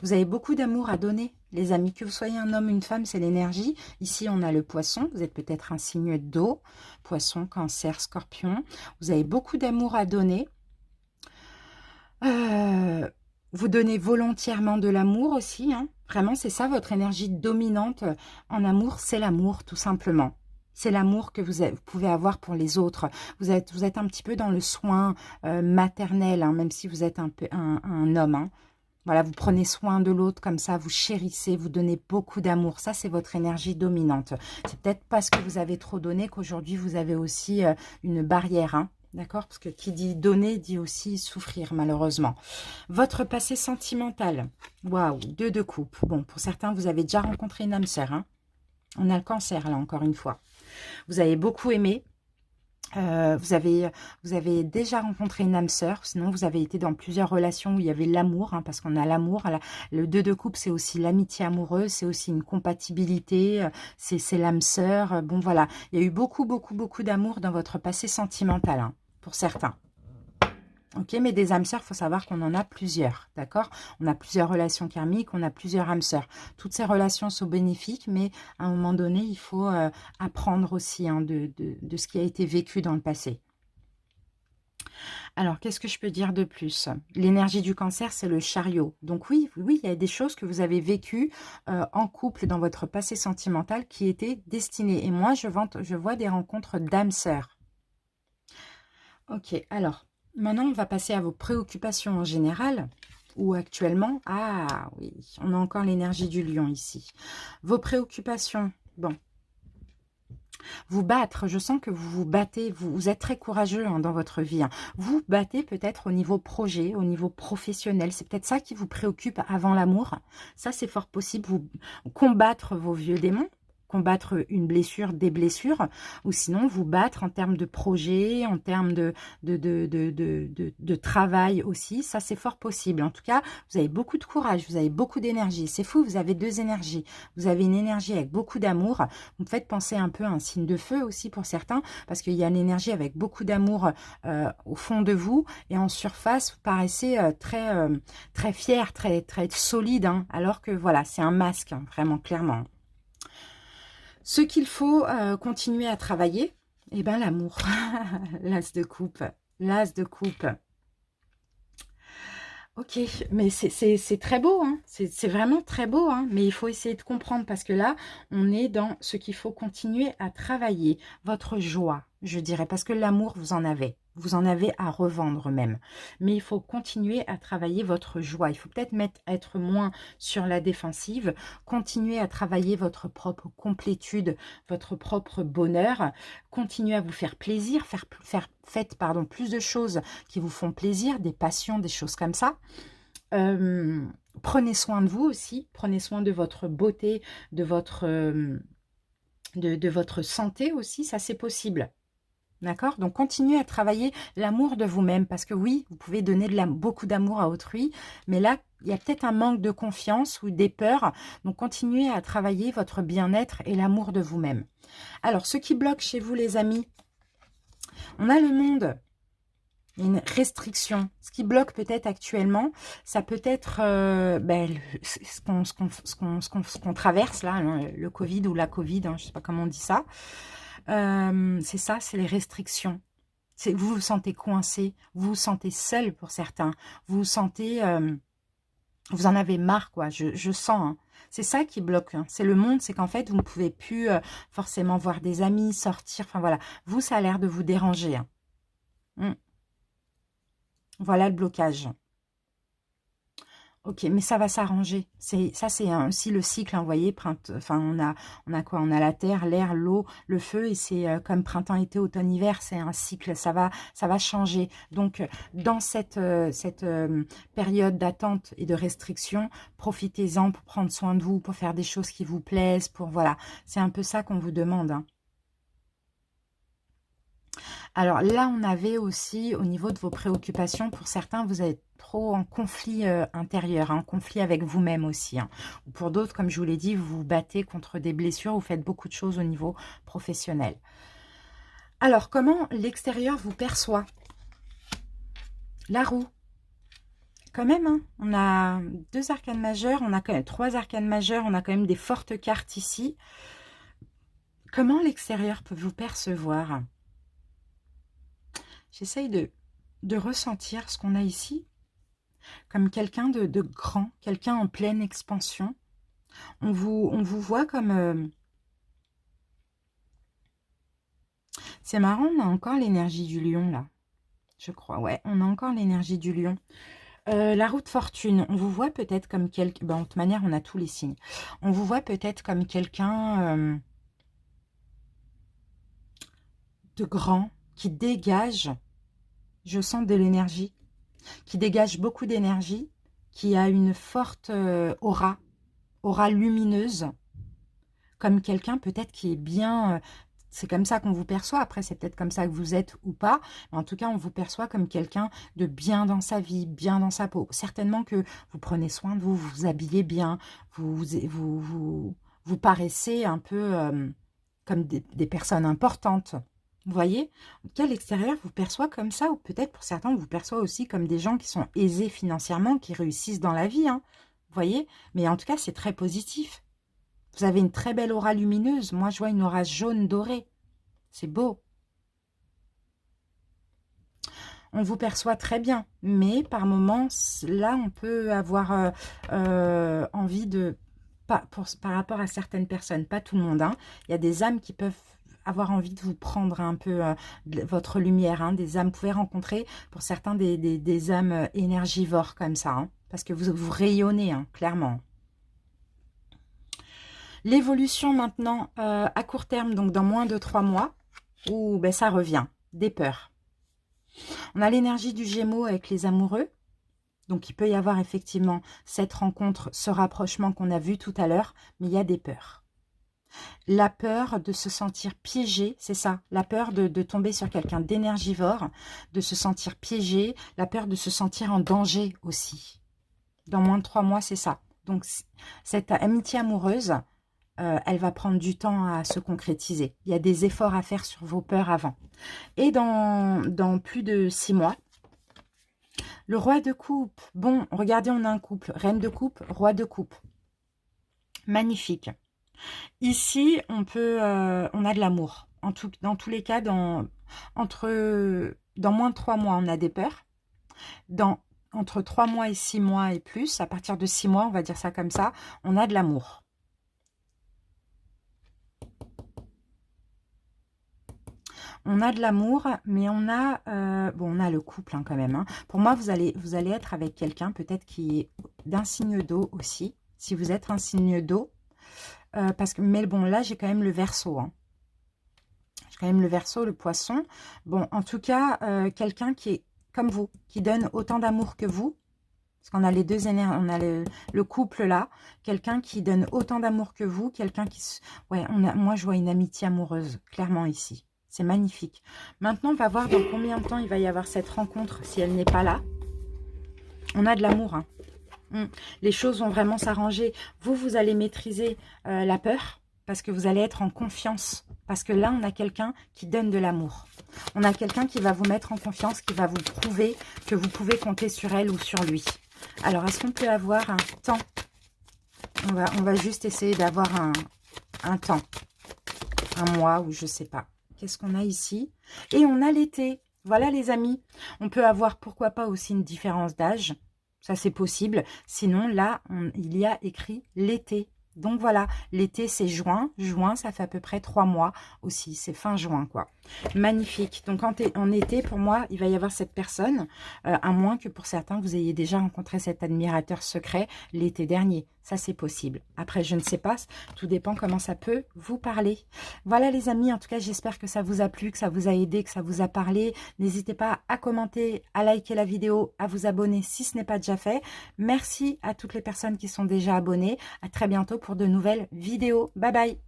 Vous avez beaucoup d'amour à donner, les amis. Que vous soyez un homme ou une femme, c'est l'énergie. Ici, on a le poisson. Vous êtes peut-être un signe d'eau. Poisson, cancer, scorpion. Vous avez beaucoup d'amour à donner. Euh, Vous donnez volontairement de l'amour aussi, hein. Vraiment, c'est ça votre énergie dominante en amour, c'est l'amour tout simplement. C'est l'amour que vous pouvez avoir pour les autres. Vous êtes un petit peu dans le soin maternel, hein, même si vous êtes un peu un homme, hein. Voilà, vous prenez soin de l'autre comme ça, vous chérissez, vous donnez beaucoup d'amour. Ça, c'est votre énergie dominante. C'est peut-être parce que vous avez trop donné qu'aujourd'hui, vous avez aussi une barrière, hein. D'accord? Parce que qui dit donner dit aussi souffrir, malheureusement. Votre passé sentimental. Waouh, deux de coupe. Bon, pour certains, vous avez déjà rencontré une âme sœur, hein. On a le cancer, là, encore une fois. Vous avez beaucoup aimé. Vous avez déjà rencontré une âme sœur, sinon vous avez été dans plusieurs relations où il y avait l'amour, hein, parce qu'on a l'amour. Le 2 de coupe, c'est aussi l'amitié amoureuse, c'est aussi une compatibilité, c'est l'âme sœur. Bon, voilà, il y a eu beaucoup, beaucoup, beaucoup d'amour dans votre passé sentimental, hein, pour certains. Ok, mais des âmes sœurs, il faut savoir qu'on en a plusieurs, d'accord? On a plusieurs relations karmiques, on a plusieurs âmes sœurs. Toutes ces relations sont bénéfiques, mais à un moment donné, il faut apprendre aussi, hein, de ce qui a été vécu dans le passé. Alors, qu'est-ce que je peux dire de plus? L'énergie du cancer, c'est le chariot. Donc oui, oui, il y a des choses que vous avez vécues en couple dans votre passé sentimental qui étaient destinées. Et moi, je vois des rencontres d'âmes sœurs. Ok, alors, maintenant, on va passer à vos préoccupations en général ou actuellement. Ah oui, on a encore l'énergie du lion ici. Vos préoccupations, bon, vous battre, je sens que vous vous battez, vous êtes très courageux, hein, dans votre vie, hein. Vous battez peut-être au niveau projet, au niveau professionnel. C'est peut-être ça qui vous préoccupe avant l'amour. Ça, c'est fort possible. Vous combattre vos vieux démons, combattre une blessure, des blessures, ou sinon vous battre en termes de projet, en termes de travail aussi. Ça, c'est fort possible. En tout cas, vous avez beaucoup de courage, vous avez beaucoup d'énergie. C'est fou, vous avez deux énergies. Vous avez une énergie avec beaucoup d'amour. Vous me faites penser un peu à un signe de feu aussi pour certains, parce qu'il y a une énergie avec beaucoup d'amour au fond de vous, et en surface, vous paraissez très fier, très solide, hein, alors que voilà, c'est un masque, hein, vraiment, clairement. Ce qu'il faut continuer à travailler, eh ben l'amour. L'as de coupe. L'as de coupe. Ok, mais c'est très beau, hein. C'est vraiment très beau, hein. Mais il faut essayer de comprendre parce que là, on est dans ce qu'il faut continuer à travailler. Votre joie, je dirais, parce que l'amour, vous en avez. Vous en avez à revendre même. Mais il faut continuer à travailler votre joie. Il faut peut-être être moins sur la défensive, continuer à travailler votre propre complétude, votre propre bonheur, continuer à vous faire plaisir, faites pardon, plus de choses qui vous font plaisir, des passions, des choses comme ça. Euh, Prenez soin de vous aussi, prenez soin de votre beauté, de votre santé aussi, ça c'est possible. D'accord? Donc, continuez à travailler l'amour de vous-même parce que oui, vous pouvez donner beaucoup d'amour à autrui, mais là, il y a peut-être un manque de confiance ou des peurs. Donc, continuez à travailler votre bien-être et l'amour de vous-même. Alors, ce qui bloque chez vous, les amis, on a le monde. Une restriction. Ce qui bloque peut-être actuellement, ça peut être ce qu'on traverse là, hein, le Covid ou la Covid, hein, je ne sais pas comment on dit ça. C'est ça, c'est les restrictions. Vous vous sentez coincé, vous vous sentez seul pour certains, vous vous sentez, vous en avez marre, quoi, je sens, hein. C'est ça qui bloque, hein. C'est le monde, c'est qu'en fait, vous ne pouvez plus forcément voir des amis, sortir, enfin voilà. Vous, ça a l'air de vous déranger, hein. Mm. Voilà le blocage. Ok, mais ça va s'arranger. C'est aussi le cycle, hein, vous voyez, enfin, on a quoi? On a la terre, l'air, l'eau, le feu, et c'est comme printemps, été, automne, hiver, c'est un cycle, ça va changer. Donc, dans cette période d'attente et de restriction, profitez-en pour prendre soin de vous, pour faire des choses qui vous plaisent, voilà. C'est un peu ça qu'on vous demande, hein. Alors là, on avait aussi, au niveau de vos préoccupations, pour certains, vous êtes trop en conflit intérieur, hein, en conflit avec vous-même aussi, hein. Ou pour d'autres, comme je vous l'ai dit, vous vous battez contre des blessures, vous faites beaucoup de choses au niveau professionnel. Alors, comment l'extérieur vous perçoit? La roue. Quand même, hein, on a deux arcanes majeures, on a quand même trois arcanes majeures, on a quand même des fortes cartes ici. Comment l'extérieur peut vous percevoir? J'essaye de ressentir ce qu'on a ici. comme quelqu'un de grand, quelqu'un en pleine expansion. On vous voit comme... C'est marrant, on a encore l'énergie du lion, là. Je crois, ouais, on a encore l'énergie du lion. La roue de fortune, on vous voit peut-être comme quelqu'un... Ben, de toute manière, on a tous les signes. On vous voit peut-être comme quelqu'un de grand, qui dégage, je sens de l'énergie, qui dégage beaucoup d'énergie, qui a une forte aura lumineuse, comme quelqu'un peut-être qui est bien... c'est comme ça qu'on vous perçoit. Après, c'est peut-être comme ça que vous êtes ou pas. Mais en tout cas, on vous perçoit comme quelqu'un de bien dans sa vie, bien dans sa peau. Certainement que vous prenez soin de vous, vous vous habillez bien, vous paraissez un peu comme des personnes importantes. Vous voyez? En tout cas, l'extérieur vous perçoit comme ça. Ou peut-être pour certains, on vous perçoit aussi comme des gens qui sont aisés financièrement, qui réussissent dans la vie. Hein. Vous voyez? Mais en tout cas, c'est très positif. Vous avez une très belle aura lumineuse. Moi, je vois une aura jaune dorée. C'est beau. On vous perçoit très bien. Mais par moments, là, on peut avoir envie de... par rapport à certaines personnes, pas tout le monde. Hein. Il y a des âmes qui peuvent avoir envie de vous prendre un peu votre lumière. Hein. Des âmes, vous pouvez rencontrer, pour certains, des âmes énergivores comme ça. Hein. Parce que vous rayonnez, hein, clairement. L'évolution maintenant à court terme, donc dans moins de 3 mois, où ben, ça revient, des peurs. On a l'énergie du Gémeaux avec les amoureux. Donc il peut y avoir effectivement cette rencontre, ce rapprochement qu'on a vu tout à l'heure, mais il y a des peurs. La peur de se sentir piégé, c'est ça, la peur de tomber sur quelqu'un d'énergivore, de se sentir piégé, la peur de se sentir en danger aussi. Dans moins de 3 mois, c'est ça. Donc cette amitié amoureuse, elle va prendre du temps à se concrétiser. Il y a des efforts à faire sur vos peurs avant. Et dans plus de 6 mois, le roi de coupe. Bon, regardez, on a un couple. Reine de coupe, roi de coupe. Magnifique. Ici, on a de l'amour. Dans tous les cas, dans moins de 3 mois, on a des peurs. Entre 3 mois et 6 mois et plus, à partir de 6 mois, on va dire ça comme ça, on a de l'amour. On a de l'amour, mais on a, on a le couple hein, quand même. Hein. Pour moi, vous allez être avec quelqu'un peut-être qui est d'un signe d'eau aussi. Si vous êtes un signe d'eau, mais bon, là, j'ai quand même le Verseau. Hein. J'ai quand même le Verseau, le Poisson. Bon, en tout cas, quelqu'un qui est comme vous, qui donne autant d'amour que vous. Parce qu'on a les deux énergies, on a le couple là. Quelqu'un qui donne autant d'amour que vous. Quelqu'un qui... Ouais, moi, je vois une amitié amoureuse, clairement ici. C'est magnifique. Maintenant, on va voir dans combien de temps il va y avoir cette rencontre si elle n'est pas là. On a de l'amour. Hein. Les choses vont vraiment s'arranger. Vous allez maîtriser la peur parce que vous allez être en confiance. Parce que là, on a quelqu'un qui donne de l'amour. On a quelqu'un qui va vous mettre en confiance, qui va vous prouver que vous pouvez compter sur elle ou sur lui. Alors, est-ce qu'on peut avoir un temps? On va juste essayer d'avoir un temps. Un mois ou je sais pas. Qu'est-ce qu'on a ici? Et on a l'été. Voilà les amis. On peut avoir pourquoi pas aussi une différence d'âge. Ça c'est possible. Sinon là, il y a écrit l'été. Donc voilà, l'été c'est juin. Juin, ça fait à peu près 3 mois aussi. C'est fin juin quoi. Magnifique. Donc en été, pour moi, il va y avoir cette personne. À moins que pour certains, vous ayez déjà rencontré cet admirateur secret l'été dernier. Ça c'est possible. Après, je ne sais pas. Tout dépend comment ça peut vous parler. Voilà les amis. En tout cas, j'espère que ça vous a plu, que ça vous a aidé, que ça vous a parlé. N'hésitez pas à commenter, à liker la vidéo, à vous abonner si ce n'est pas déjà fait. Merci à toutes les personnes qui sont déjà abonnées. À très bientôt pour de nouvelles vidéos. Bye bye.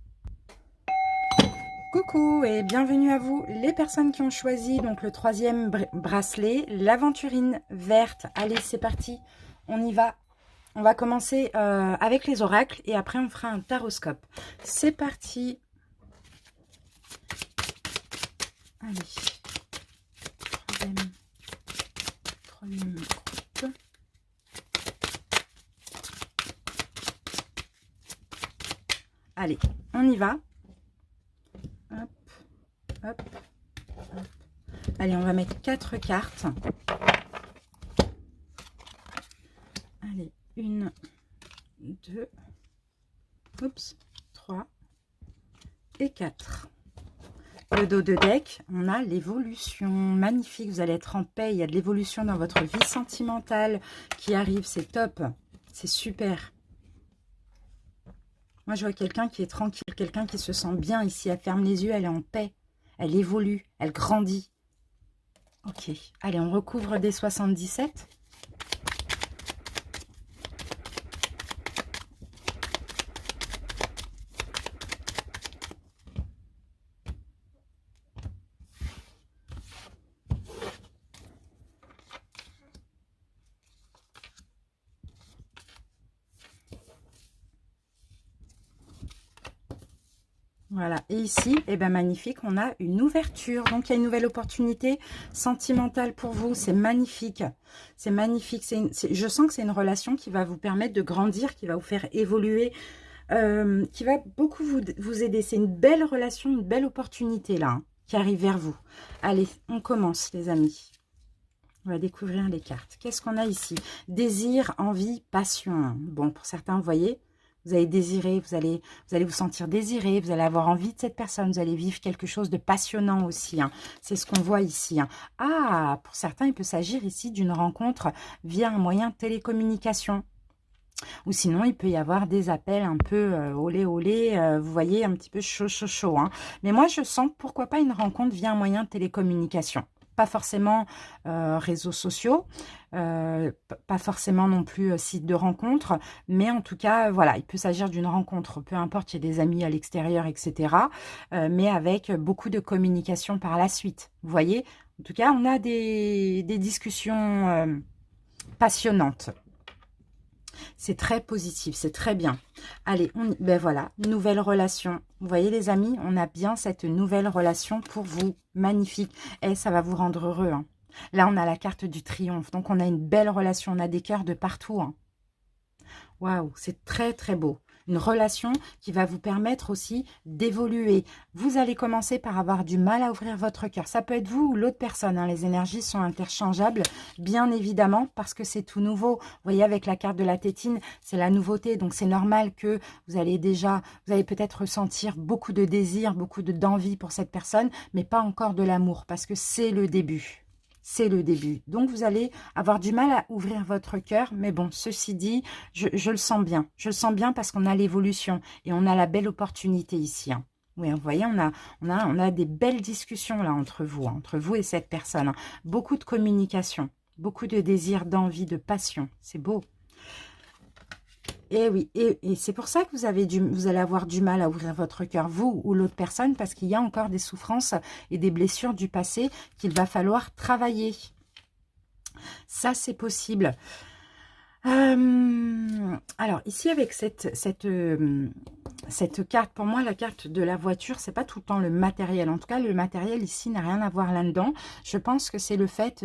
Coucou et bienvenue à vous les personnes qui ont choisi donc le 3e bracelet, l'aventurine verte. Allez, c'est parti, on y va. On va commencer avec les oracles et après on fera un taroscope. C'est parti. Allez, troisième groupe. Allez, on y va. Hop, hop, hop. Allez, on va mettre 4 cartes. 1, 2, oups, 3 et 4. Le dos de deck, on a l'évolution. Magnifique, vous allez être en paix. Il y a de l'évolution dans votre vie sentimentale qui arrive. C'est top. C'est super. Moi, je vois quelqu'un qui est tranquille, quelqu'un qui se sent bien ici. Elle ferme les yeux, elle est en paix. Elle évolue, elle grandit. Ok, allez, on recouvre des 77. Voilà, et ici, eh ben magnifique, on a une ouverture. Donc, il y a une nouvelle opportunité sentimentale pour vous. C'est magnifique. C'est magnifique. Je sens que c'est une relation qui va vous permettre de grandir, qui va vous faire évoluer, qui va beaucoup vous aider. C'est une belle relation, une belle opportunité là, hein, qui arrive vers vous. Allez, on commence les amis. On va découvrir les cartes. Qu'est-ce qu'on a ici? Désir, envie, passion. Bon, pour certains, vous voyez, vous allez désirer, vous allez vous sentir désiré, vous allez avoir envie de cette personne, vous allez vivre quelque chose de passionnant aussi. Hein. C'est ce qu'on voit ici. Hein. Ah, pour certains, il peut s'agir ici d'une rencontre via un moyen de télécommunication. Ou sinon, il peut y avoir des appels un peu olé olé, vous voyez, un petit peu chaud chaud chaud. Hein. Mais moi, je sens pourquoi pas une rencontre via un moyen de télécommunication. Pas forcément réseaux sociaux, pas forcément non plus site de rencontre, mais en tout cas, voilà, il peut s'agir d'une rencontre, peu importe, il y a des amis à l'extérieur, etc., mais avec beaucoup de communication par la suite. Vous voyez, en tout cas, on a des discussions passionnantes. C'est très positif, c'est très bien. Allez, ben voilà, nouvelle relation. Vous voyez les amis, on a bien cette nouvelle relation pour vous. Magnifique. Et ça va vous rendre heureux. Hein. Là, on a la carte du triomphe. Donc, on a une belle relation. On a des cœurs de partout. Hein. Waouh, c'est très, très beau. Une relation qui va vous permettre aussi d'évoluer. Vous allez commencer par avoir du mal à ouvrir votre cœur. Ça peut être vous ou l'autre personne. Hein. Les énergies sont interchangeables, bien évidemment, parce que c'est tout nouveau. Vous voyez, avec la carte de la tétine, c'est la nouveauté. Donc, c'est normal que vous allez peut-être ressentir beaucoup de désir, beaucoup d'envie pour cette personne, mais pas encore de l'amour, parce que c'est le début. C'est le début. Donc, vous allez avoir du mal à ouvrir votre cœur. Mais bon, ceci dit, je le sens bien. Je le sens bien parce qu'on a l'évolution et on a la belle opportunité ici. Hein. Oui, vous voyez, on a des belles discussions là entre vous et cette personne. Hein. Beaucoup de communication, beaucoup de désir, d'envie, de passion. C'est beau. Et oui, et c'est pour ça que vous allez avoir du mal à ouvrir votre cœur, vous ou l'autre personne, parce qu'il y a encore des souffrances et des blessures du passé qu'il va falloir travailler. Ça, c'est possible. Alors, ici, avec cette carte, pour moi, la carte de la voiture, c'est pas tout le temps le matériel. En tout cas, le matériel ici n'a rien à voir là-dedans. Je pense que c'est le fait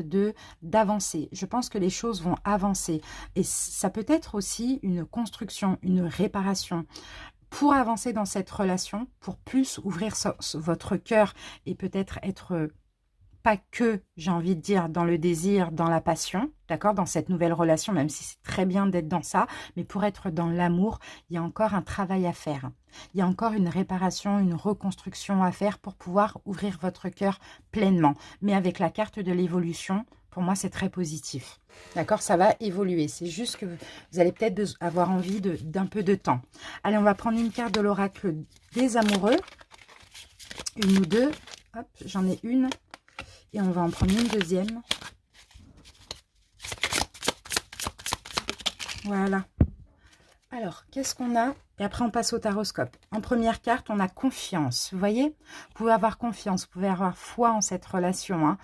d'avancer. Je pense que les choses vont avancer. Et ça peut être aussi une construction, une réparation. Pour avancer dans cette relation, pour plus ouvrir votre cœur et peut-être être pas que, j'ai envie de dire, dans le désir, dans la passion, d'accord, dans cette nouvelle relation, même si c'est très bien d'être dans ça, mais pour être dans l'amour, il y a encore un travail à faire. Il y a encore une réparation, une reconstruction à faire pour pouvoir ouvrir votre cœur pleinement. Mais avec la carte de l'évolution, pour moi, c'est très positif. D'accord, ça va évoluer. C'est juste que vous allez peut-être avoir envie d'un peu de temps. Allez, on va prendre une carte de l'oracle des amoureux. Une ou deux. Hop, j'en ai une. Et on va en prendre une deuxième. Voilà. Alors, qu'est-ce qu'on a? Et après, on passe au taroscope. En première carte, on a confiance. Vous voyez? Vous pouvez avoir confiance, vous pouvez avoir foi en cette relation. Hein.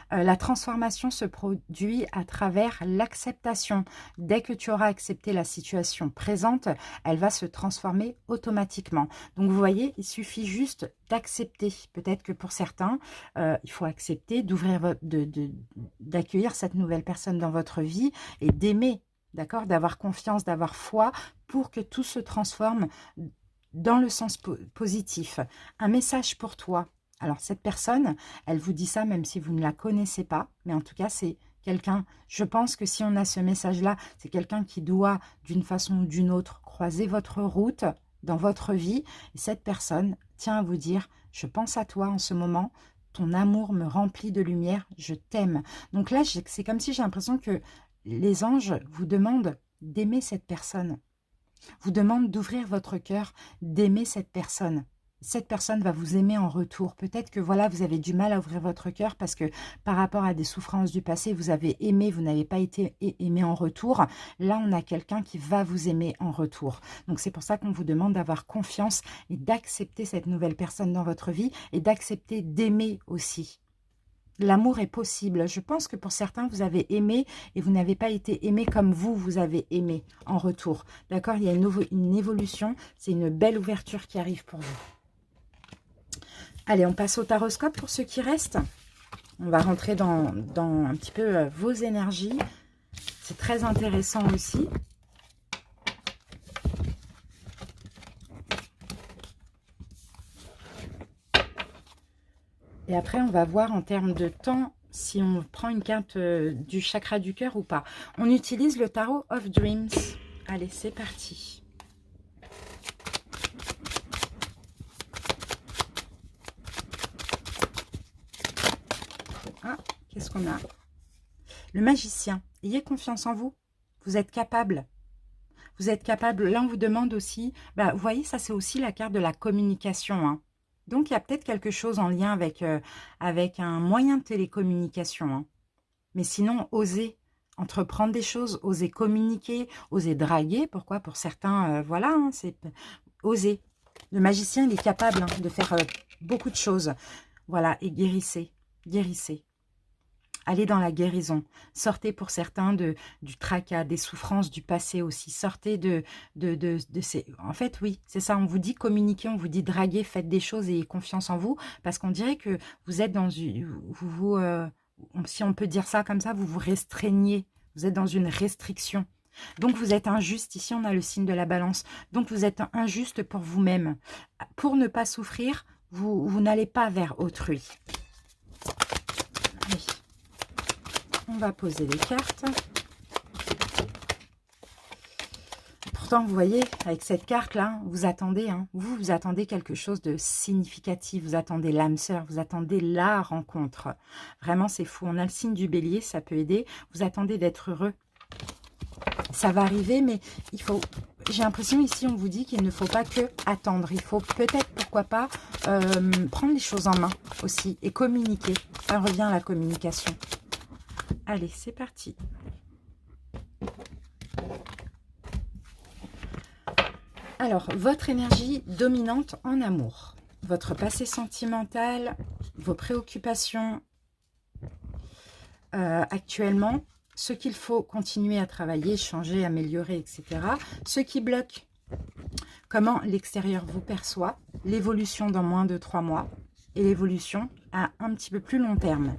La transformation se produit à travers l'acceptation. Dès que tu auras accepté la situation présente, elle va se transformer automatiquement. Donc, vous voyez, il suffit juste d'accepter. Peut-être que pour certains, il faut accepter d'accueillir cette nouvelle personne dans votre vie et d'aimer. D'accord, d'avoir confiance, d'avoir foi pour que tout se transforme dans le sens positif. Un message pour toi. Alors, cette personne, elle vous dit ça même si vous ne la connaissez pas. Mais en tout cas, c'est quelqu'un, je pense que si on a ce message-là, c'est quelqu'un qui doit, d'une façon ou d'une autre, croiser votre route dans votre vie. Et cette personne tient à vous dire, je pense à toi en ce moment, ton amour me remplit de lumière, je t'aime. Donc là, c'est comme si j'ai l'impression que les anges vous demandent d'aimer cette personne, vous demandent d'ouvrir votre cœur, d'aimer cette personne. Cette personne va vous aimer en retour. Peut-être que voilà, vous avez du mal à ouvrir votre cœur parce que par rapport à des souffrances du passé, vous avez aimé, vous n'avez pas été aimé en retour. Là, on a quelqu'un qui va vous aimer en retour. Donc, c'est pour ça qu'on vous demande d'avoir confiance et d'accepter cette nouvelle personne dans votre vie et d'accepter d'aimer aussi. L'amour est possible. Je pense que pour certains, vous avez aimé et vous n'avez pas été aimé comme vous avez aimé en retour. D'accord? Il y a une évolution. C'est une belle ouverture qui arrive pour vous. Allez, on passe au taroscope pour ceux qui restent. On va rentrer dans un petit peu vos énergies. C'est très intéressant aussi. Et après, on va voir en termes de temps si on prend une carte du chakra du cœur ou pas. On utilise le tarot of Dreams. Allez, c'est parti. Ah, qu'est-ce qu'on a? Le magicien. Ayez confiance en vous. Vous êtes capable. Vous êtes capable. Là, on vous demande aussi... Bah, vous voyez, ça, c'est aussi la carte de la communication. Hein. Donc, il y a peut-être quelque chose en lien avec, avec un moyen de télécommunication. Hein. Mais sinon, osez entreprendre des choses, osez communiquer, osez draguer. Pourquoi? Pour certains, voilà, hein, c'est oser. Le magicien, il est capable hein, de faire beaucoup de choses. Voilà, et guérissez, guérissez. Allez dans la guérison. Sortez pour certains du tracas, des souffrances du passé aussi. Sortez de ces... En fait, oui, c'est ça. On vous dit communiquer, on vous dit draguer, faites des choses et ayez confiance en vous. Parce qu'on dirait que vous êtes dans une... si on peut dire ça comme ça, vous vous restreignez. Vous êtes dans une restriction. Donc, vous êtes injuste. Ici, on a le signe de la balance. Donc, vous êtes injuste pour vous-même. Pour ne pas souffrir, vous n'allez pas vers autrui. Allez. On va poser les cartes. Pourtant, vous voyez, avec cette carte-là, vous attendez, hein, vous attendez quelque chose de significatif. Vous attendez l'âme sœur, vous attendez la rencontre. Vraiment, c'est fou. On a le signe du bélier, ça peut aider. Vous attendez d'être heureux. Ça va arriver, mais il faut... J'ai l'impression ici, on vous dit qu'il ne faut pas que attendre. Il faut peut-être, pourquoi pas, prendre les choses en main aussi et communiquer. Ça revient à la communication. Allez, c'est parti. Alors, votre énergie dominante en amour, votre passé sentimental, vos préoccupations actuellement, ce qu'il faut continuer à travailler, changer, améliorer, etc. Ce qui bloque, comment l'extérieur vous perçoit, l'évolution dans moins de 3 mois et l'évolution à un petit peu plus long terme.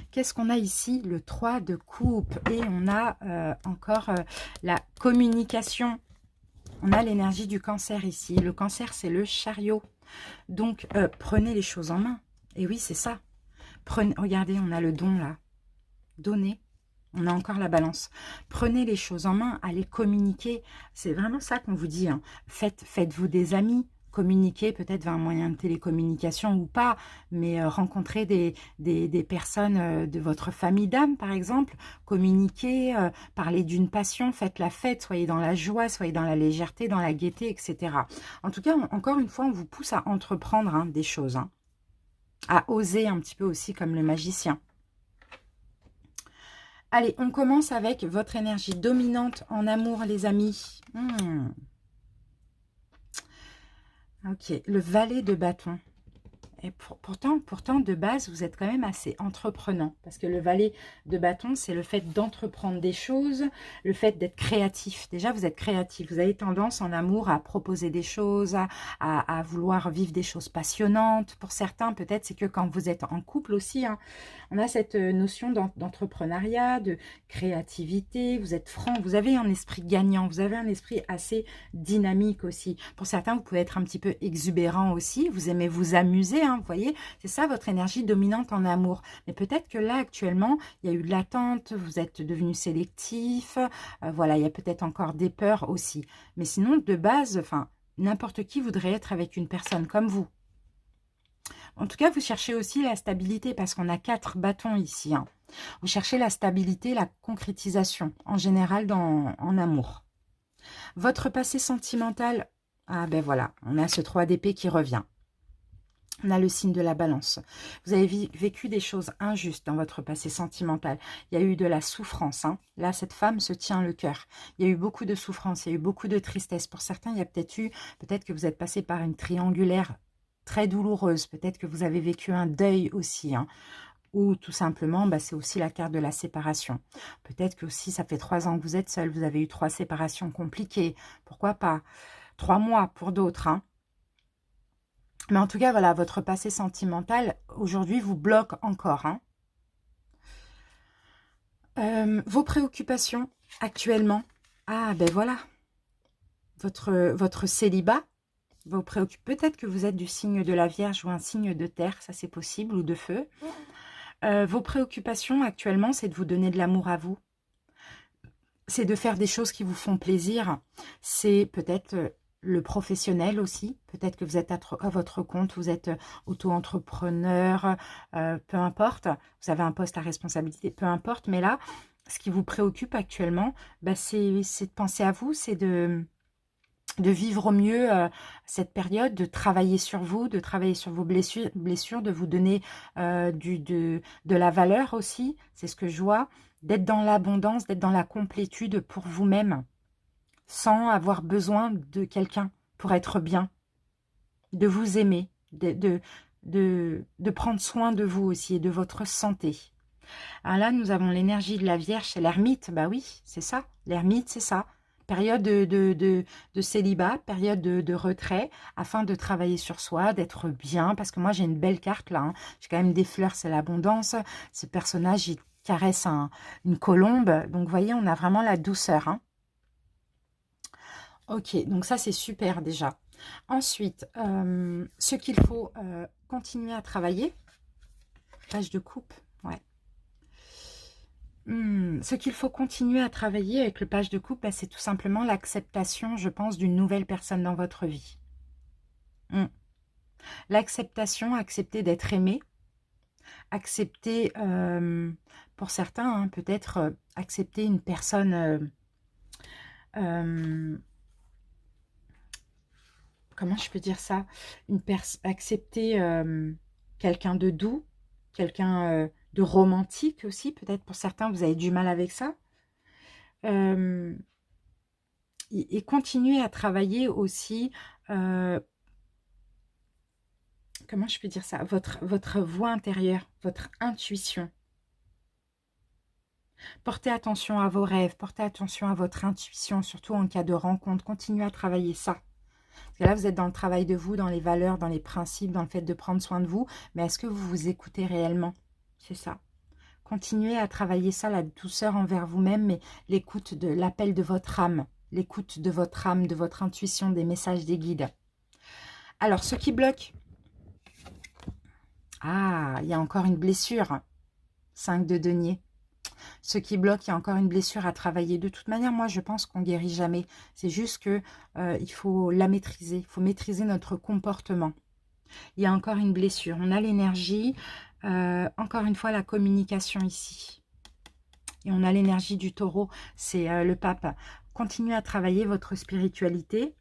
Qu'est-ce qu'on a ici? Le 3 de coupe. Et on a encore la communication. On a l'énergie du cancer ici. Le cancer, c'est le chariot. Donc, prenez les choses en main. Et oui, c'est ça. Prenez, regardez, on a le don là. Donnez. On a encore la balance. Prenez les choses en main, allez communiquer. C'est vraiment ça qu'on vous dit. Hein. Faites-vous des amis. Communiquer peut-être vers un moyen de télécommunication ou pas, mais rencontrer des personnes de votre famille d'âme, par exemple. Communiquer, parler d'une passion, faites la fête, soyez dans la joie, soyez dans la légèreté, dans la gaieté, etc. En tout cas, encore une fois, on vous pousse à entreprendre hein, des choses, hein, à oser un petit peu aussi comme le magicien. Allez, on commence avec votre énergie dominante en amour, les amis. Ok, le valet de bâton. Et pourtant, de base, vous êtes quand même assez entreprenant. Parce que le valet de bâton, c'est le fait d'entreprendre des choses, le fait d'être créatif. Déjà, vous êtes créatif. Vous avez tendance en amour à proposer des choses, à vouloir vivre des choses passionnantes. Pour certains, peut-être, c'est que quand vous êtes en couple aussi, hein, on a cette notion d'entrepreneuriat, de créativité. Vous êtes franc, vous avez un esprit gagnant. Vous avez un esprit assez dynamique aussi. Pour certains, vous pouvez être un petit peu exubérant aussi. Vous aimez vous amuser, hein, hein, vous voyez, c'est ça votre énergie dominante en amour. Mais peut-être que là, actuellement, il y a eu de l'attente, vous êtes devenu sélectif, voilà, il y a peut-être encore des peurs aussi. Mais sinon, de base, enfin, n'importe qui voudrait être avec une personne comme vous. En tout cas, vous cherchez aussi la stabilité, parce qu'on a 4 bâtons ici, hein. Vous cherchez la stabilité, la concrétisation, en général en amour. Votre passé sentimental, ah ben voilà, on a ce 3 d'épée qui revient. On a le signe de la balance. Vous avez vécu des choses injustes dans votre passé sentimental. Il y a eu de la souffrance, hein. Là, cette femme se tient le cœur. Il y a eu beaucoup de souffrance, il y a eu beaucoup de tristesse. Pour certains, il y a peut-être que vous êtes passé par une triangulaire très douloureuse. Peut-être que vous avez vécu un deuil aussi, hein. Ou tout simplement, bah, c'est aussi la carte de la séparation. Peut-être que aussi, ça fait 3 ans que vous êtes seul, vous avez eu 3 séparations compliquées. Pourquoi pas 3 mois pour d'autres, hein. Mais en tout cas, voilà, votre passé sentimental, aujourd'hui, vous bloque encore, hein. Vos préoccupations, actuellement. Ah, ben voilà. Votre célibat, vos préoccupations. Peut-être que vous êtes du signe de la Vierge ou un signe de terre, ça c'est possible, ou de feu. Vos préoccupations, actuellement, c'est de vous donner de l'amour à vous. C'est de faire des choses qui vous font plaisir. C'est peut-être le professionnel aussi. Peut-être que vous êtes à votre compte, vous êtes auto-entrepreneur, peu importe. Vous avez un poste à responsabilité, peu importe. Mais là, ce qui vous préoccupe actuellement, bah, c'est de penser à vous, c'est de vivre au mieux cette période, de travailler sur vous, de travailler sur vos blessures, de vous donner de la valeur aussi. C'est ce que je vois. D'être dans l'abondance, d'être dans la complétude pour vous-même, sans avoir besoin de quelqu'un pour être bien, de vous aimer, de prendre soin de vous aussi et de votre santé. Alors là, nous avons l'énergie de la Vierge, c'est l'ermite, bah oui, c'est ça, l'ermite, c'est ça. Période de célibat, période de retrait, afin de travailler sur soi, d'être bien, parce que moi j'ai une belle carte là, hein. J'ai quand même des fleurs, c'est l'abondance. Ce personnage, il caresse une colombe, donc vous voyez, on a vraiment la douceur, hein. Ok, donc ça c'est super déjà. Ensuite, ce qu'il faut continuer à travailler, page de coupe, ouais. Ce qu'il faut continuer à travailler avec le page de coupe, bah, c'est tout simplement l'acceptation, je pense, d'une nouvelle personne dans votre vie. L'acceptation, accepter d'être aimé, accepter, pour certains, hein, peut-être accepter une personne, comment je peux dire ça, accepter quelqu'un de doux, quelqu'un de romantique aussi, peut-être pour certains, vous avez du mal avec ça. Et continuer à travailler aussi, comment je peux dire ça, votre voix intérieure, votre intuition. Portez attention à vos rêves, portez attention à votre intuition, surtout en cas de rencontre. Continuez à travailler ça. Parce que là, vous êtes dans le travail de vous, dans les valeurs, dans les principes, dans le fait de prendre soin de vous. Mais est-ce que vous vous écoutez réellement? C'est ça. Continuez à travailler ça, la douceur envers vous-même, mais l'écoute de l'appel de votre âme. L'écoute de votre âme, de votre intuition, des messages des guides. Alors, ce qui bloque. Ah, il y a encore une blessure. 5 de denier. Ce qui bloque, il y a encore une blessure à travailler. De toute manière, moi, je pense qu'on guérit jamais. C'est juste que il faut la maîtriser. Il faut maîtriser notre comportement. Il y a encore une blessure. On a l'énergie. Encore une fois, la communication ici. Et on a l'énergie du taureau. C'est le pape. Continuez à travailler votre spiritualité.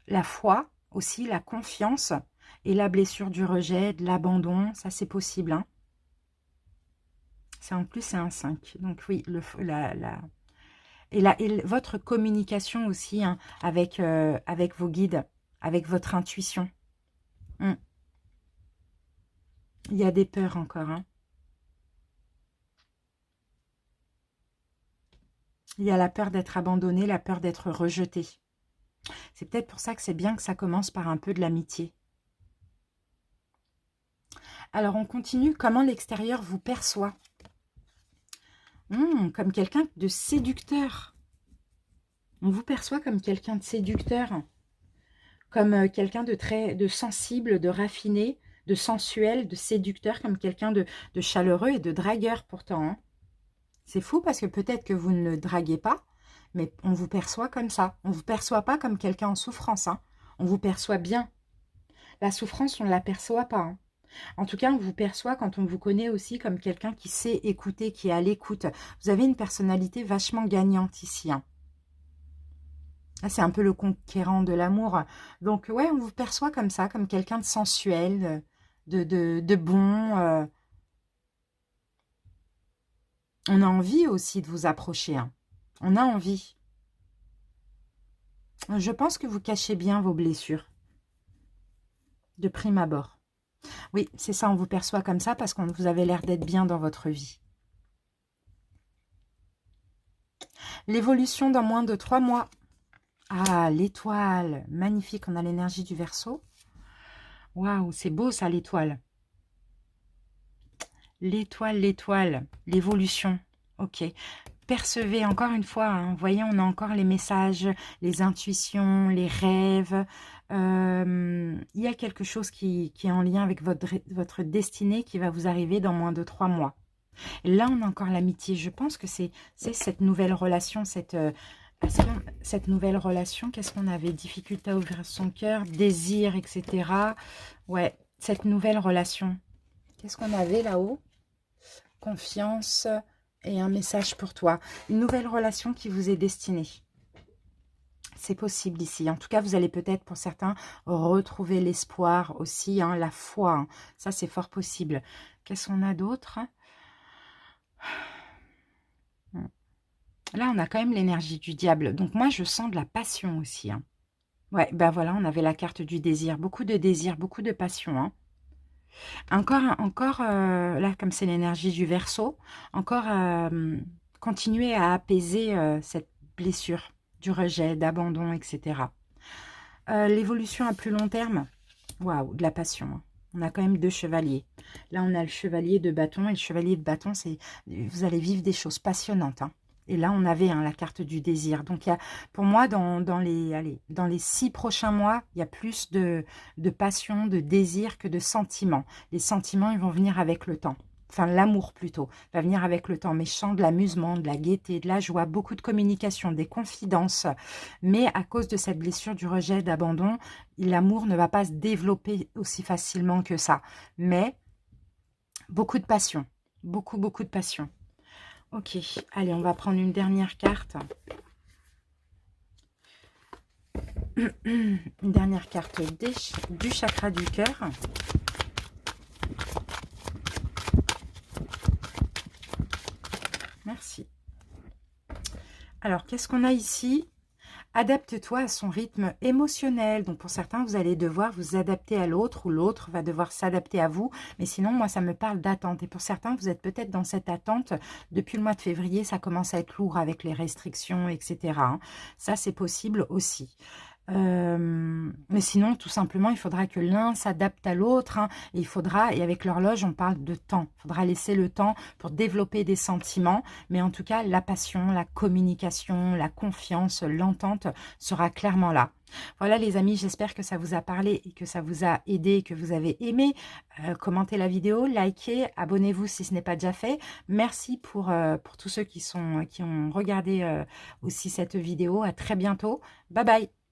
La foi aussi, la confiance. Et la blessure du rejet, de l'abandon. Ça, c'est possible, hein. En plus, c'est un 5. Donc oui, votre communication aussi, hein, avec vos guides, avec votre intuition. Il y a des peurs encore, hein. Il y a la peur d'être abandonné, la peur d'être rejeté. C'est peut-être pour ça que c'est bien que ça commence par un peu de l'amitié. Alors, on continue. Comment l'extérieur vous perçoit? Comme quelqu'un de séducteur. On vous perçoit comme quelqu'un de séducteur. Comme quelqu'un de sensible, de raffiné, de sensuel, de séducteur, comme quelqu'un de chaleureux et de dragueur pourtant. Hein. C'est fou parce que peut-être que vous ne draguez pas, mais on vous perçoit comme ça. On ne vous perçoit pas comme quelqu'un en souffrance. Hein. On vous perçoit bien. La souffrance, on ne la perçoit pas. Hein. En tout cas, on vous perçoit quand on vous connaît aussi comme quelqu'un qui sait écouter, qui est à l'écoute. Vous avez une personnalité vachement gagnante ici. Hein. Là, c'est un peu le conquérant de l'amour. Donc, ouais, on vous perçoit comme ça, comme quelqu'un de sensuel, de bon. On a envie aussi de vous approcher. Hein. On a envie. Je pense que vous cachez bien vos blessures. De prime abord. Oui, c'est ça, on vous perçoit comme ça parce que vous avez l'air d'être bien dans votre vie. L'évolution dans moins de 3 mois. Ah, l'étoile. Magnifique, on a l'énergie du Verseau. Waouh, c'est beau ça, l'étoile. L'étoile, l'étoile. L'évolution. Ok. Percevez encore une fois, hein, vous voyez, on a encore les messages, les intuitions, les rêves. Il y a quelque chose qui est en lien avec votre destinée qui va vous arriver dans moins de 3 mois. Et là, on a encore l'amitié. Je pense que c'est cette nouvelle relation, cette nouvelle relation. Qu'est-ce qu'on avait? Difficulté à ouvrir son cœur, désir, etc. Ouais, cette nouvelle relation. Qu'est-ce qu'on avait là-haut? Confiance et un message pour toi. Une nouvelle relation qui vous est destinée. C'est possible ici. En tout cas, vous allez peut-être, pour certains, retrouver l'espoir aussi, hein, la foi. Hein. Ça, c'est fort possible. Qu'est-ce qu'on a d'autre? Là, on a quand même l'énergie du diable. Donc, moi, je sens de la passion aussi. Hein. Ouais, ben voilà, on avait la carte du désir. Beaucoup de désir, beaucoup de passion. Hein. Encore là, comme c'est l'énergie du Verseau, encore continuer à apaiser cette blessure du rejet, d'abandon, etc. L'évolution à plus long terme, waouh, de la passion. Hein. On a quand même 2 chevaliers. Là, on a le chevalier de bâton. Et le chevalier de bâton, c'est vous allez vivre des choses passionnantes. Hein. Et là, on avait la carte du désir. Donc, il y a, pour moi, dans les 6 prochains mois, il y a plus de passion, de désir que de sentiments. Les sentiments, ils vont venir avec le temps. Enfin, l'amour plutôt, va venir avec le temps. Mais je sens de l'amusement, de la gaieté, de la joie, beaucoup de communication, des confidences. Mais à cause de cette blessure du rejet, d'abandon, l'amour ne va pas se développer aussi facilement que ça. Mais beaucoup de passion. Beaucoup, beaucoup de passion. Ok, allez, on va prendre une dernière carte. Une dernière carte du chakra du cœur. Merci. Alors, qu'est-ce qu'on a ici? Adapte-toi à son rythme émotionnel. Donc, pour certains, vous allez devoir vous adapter à l'autre ou l'autre va devoir s'adapter à vous. Mais sinon, moi, ça me parle d'attente. Et pour certains, vous êtes peut-être dans cette attente. Depuis le mois de février, ça commence à être lourd avec les restrictions, etc. Hein. Ça, c'est possible aussi. Mais sinon, tout simplement, il faudra que l'un s'adapte à l'autre. Hein, et il faudra, et avec l'horloge, on parle de temps. Il faudra laisser le temps pour développer des sentiments. Mais en tout cas, la passion, la communication, la confiance, l'entente sera clairement là. Voilà les amis, j'espère que ça vous a parlé et que ça vous a aidé, que vous avez aimé. Commentez la vidéo, likez, abonnez-vous si ce n'est pas déjà fait. Merci pour tous ceux qui ont regardé aussi cette vidéo. À très bientôt. Bye bye.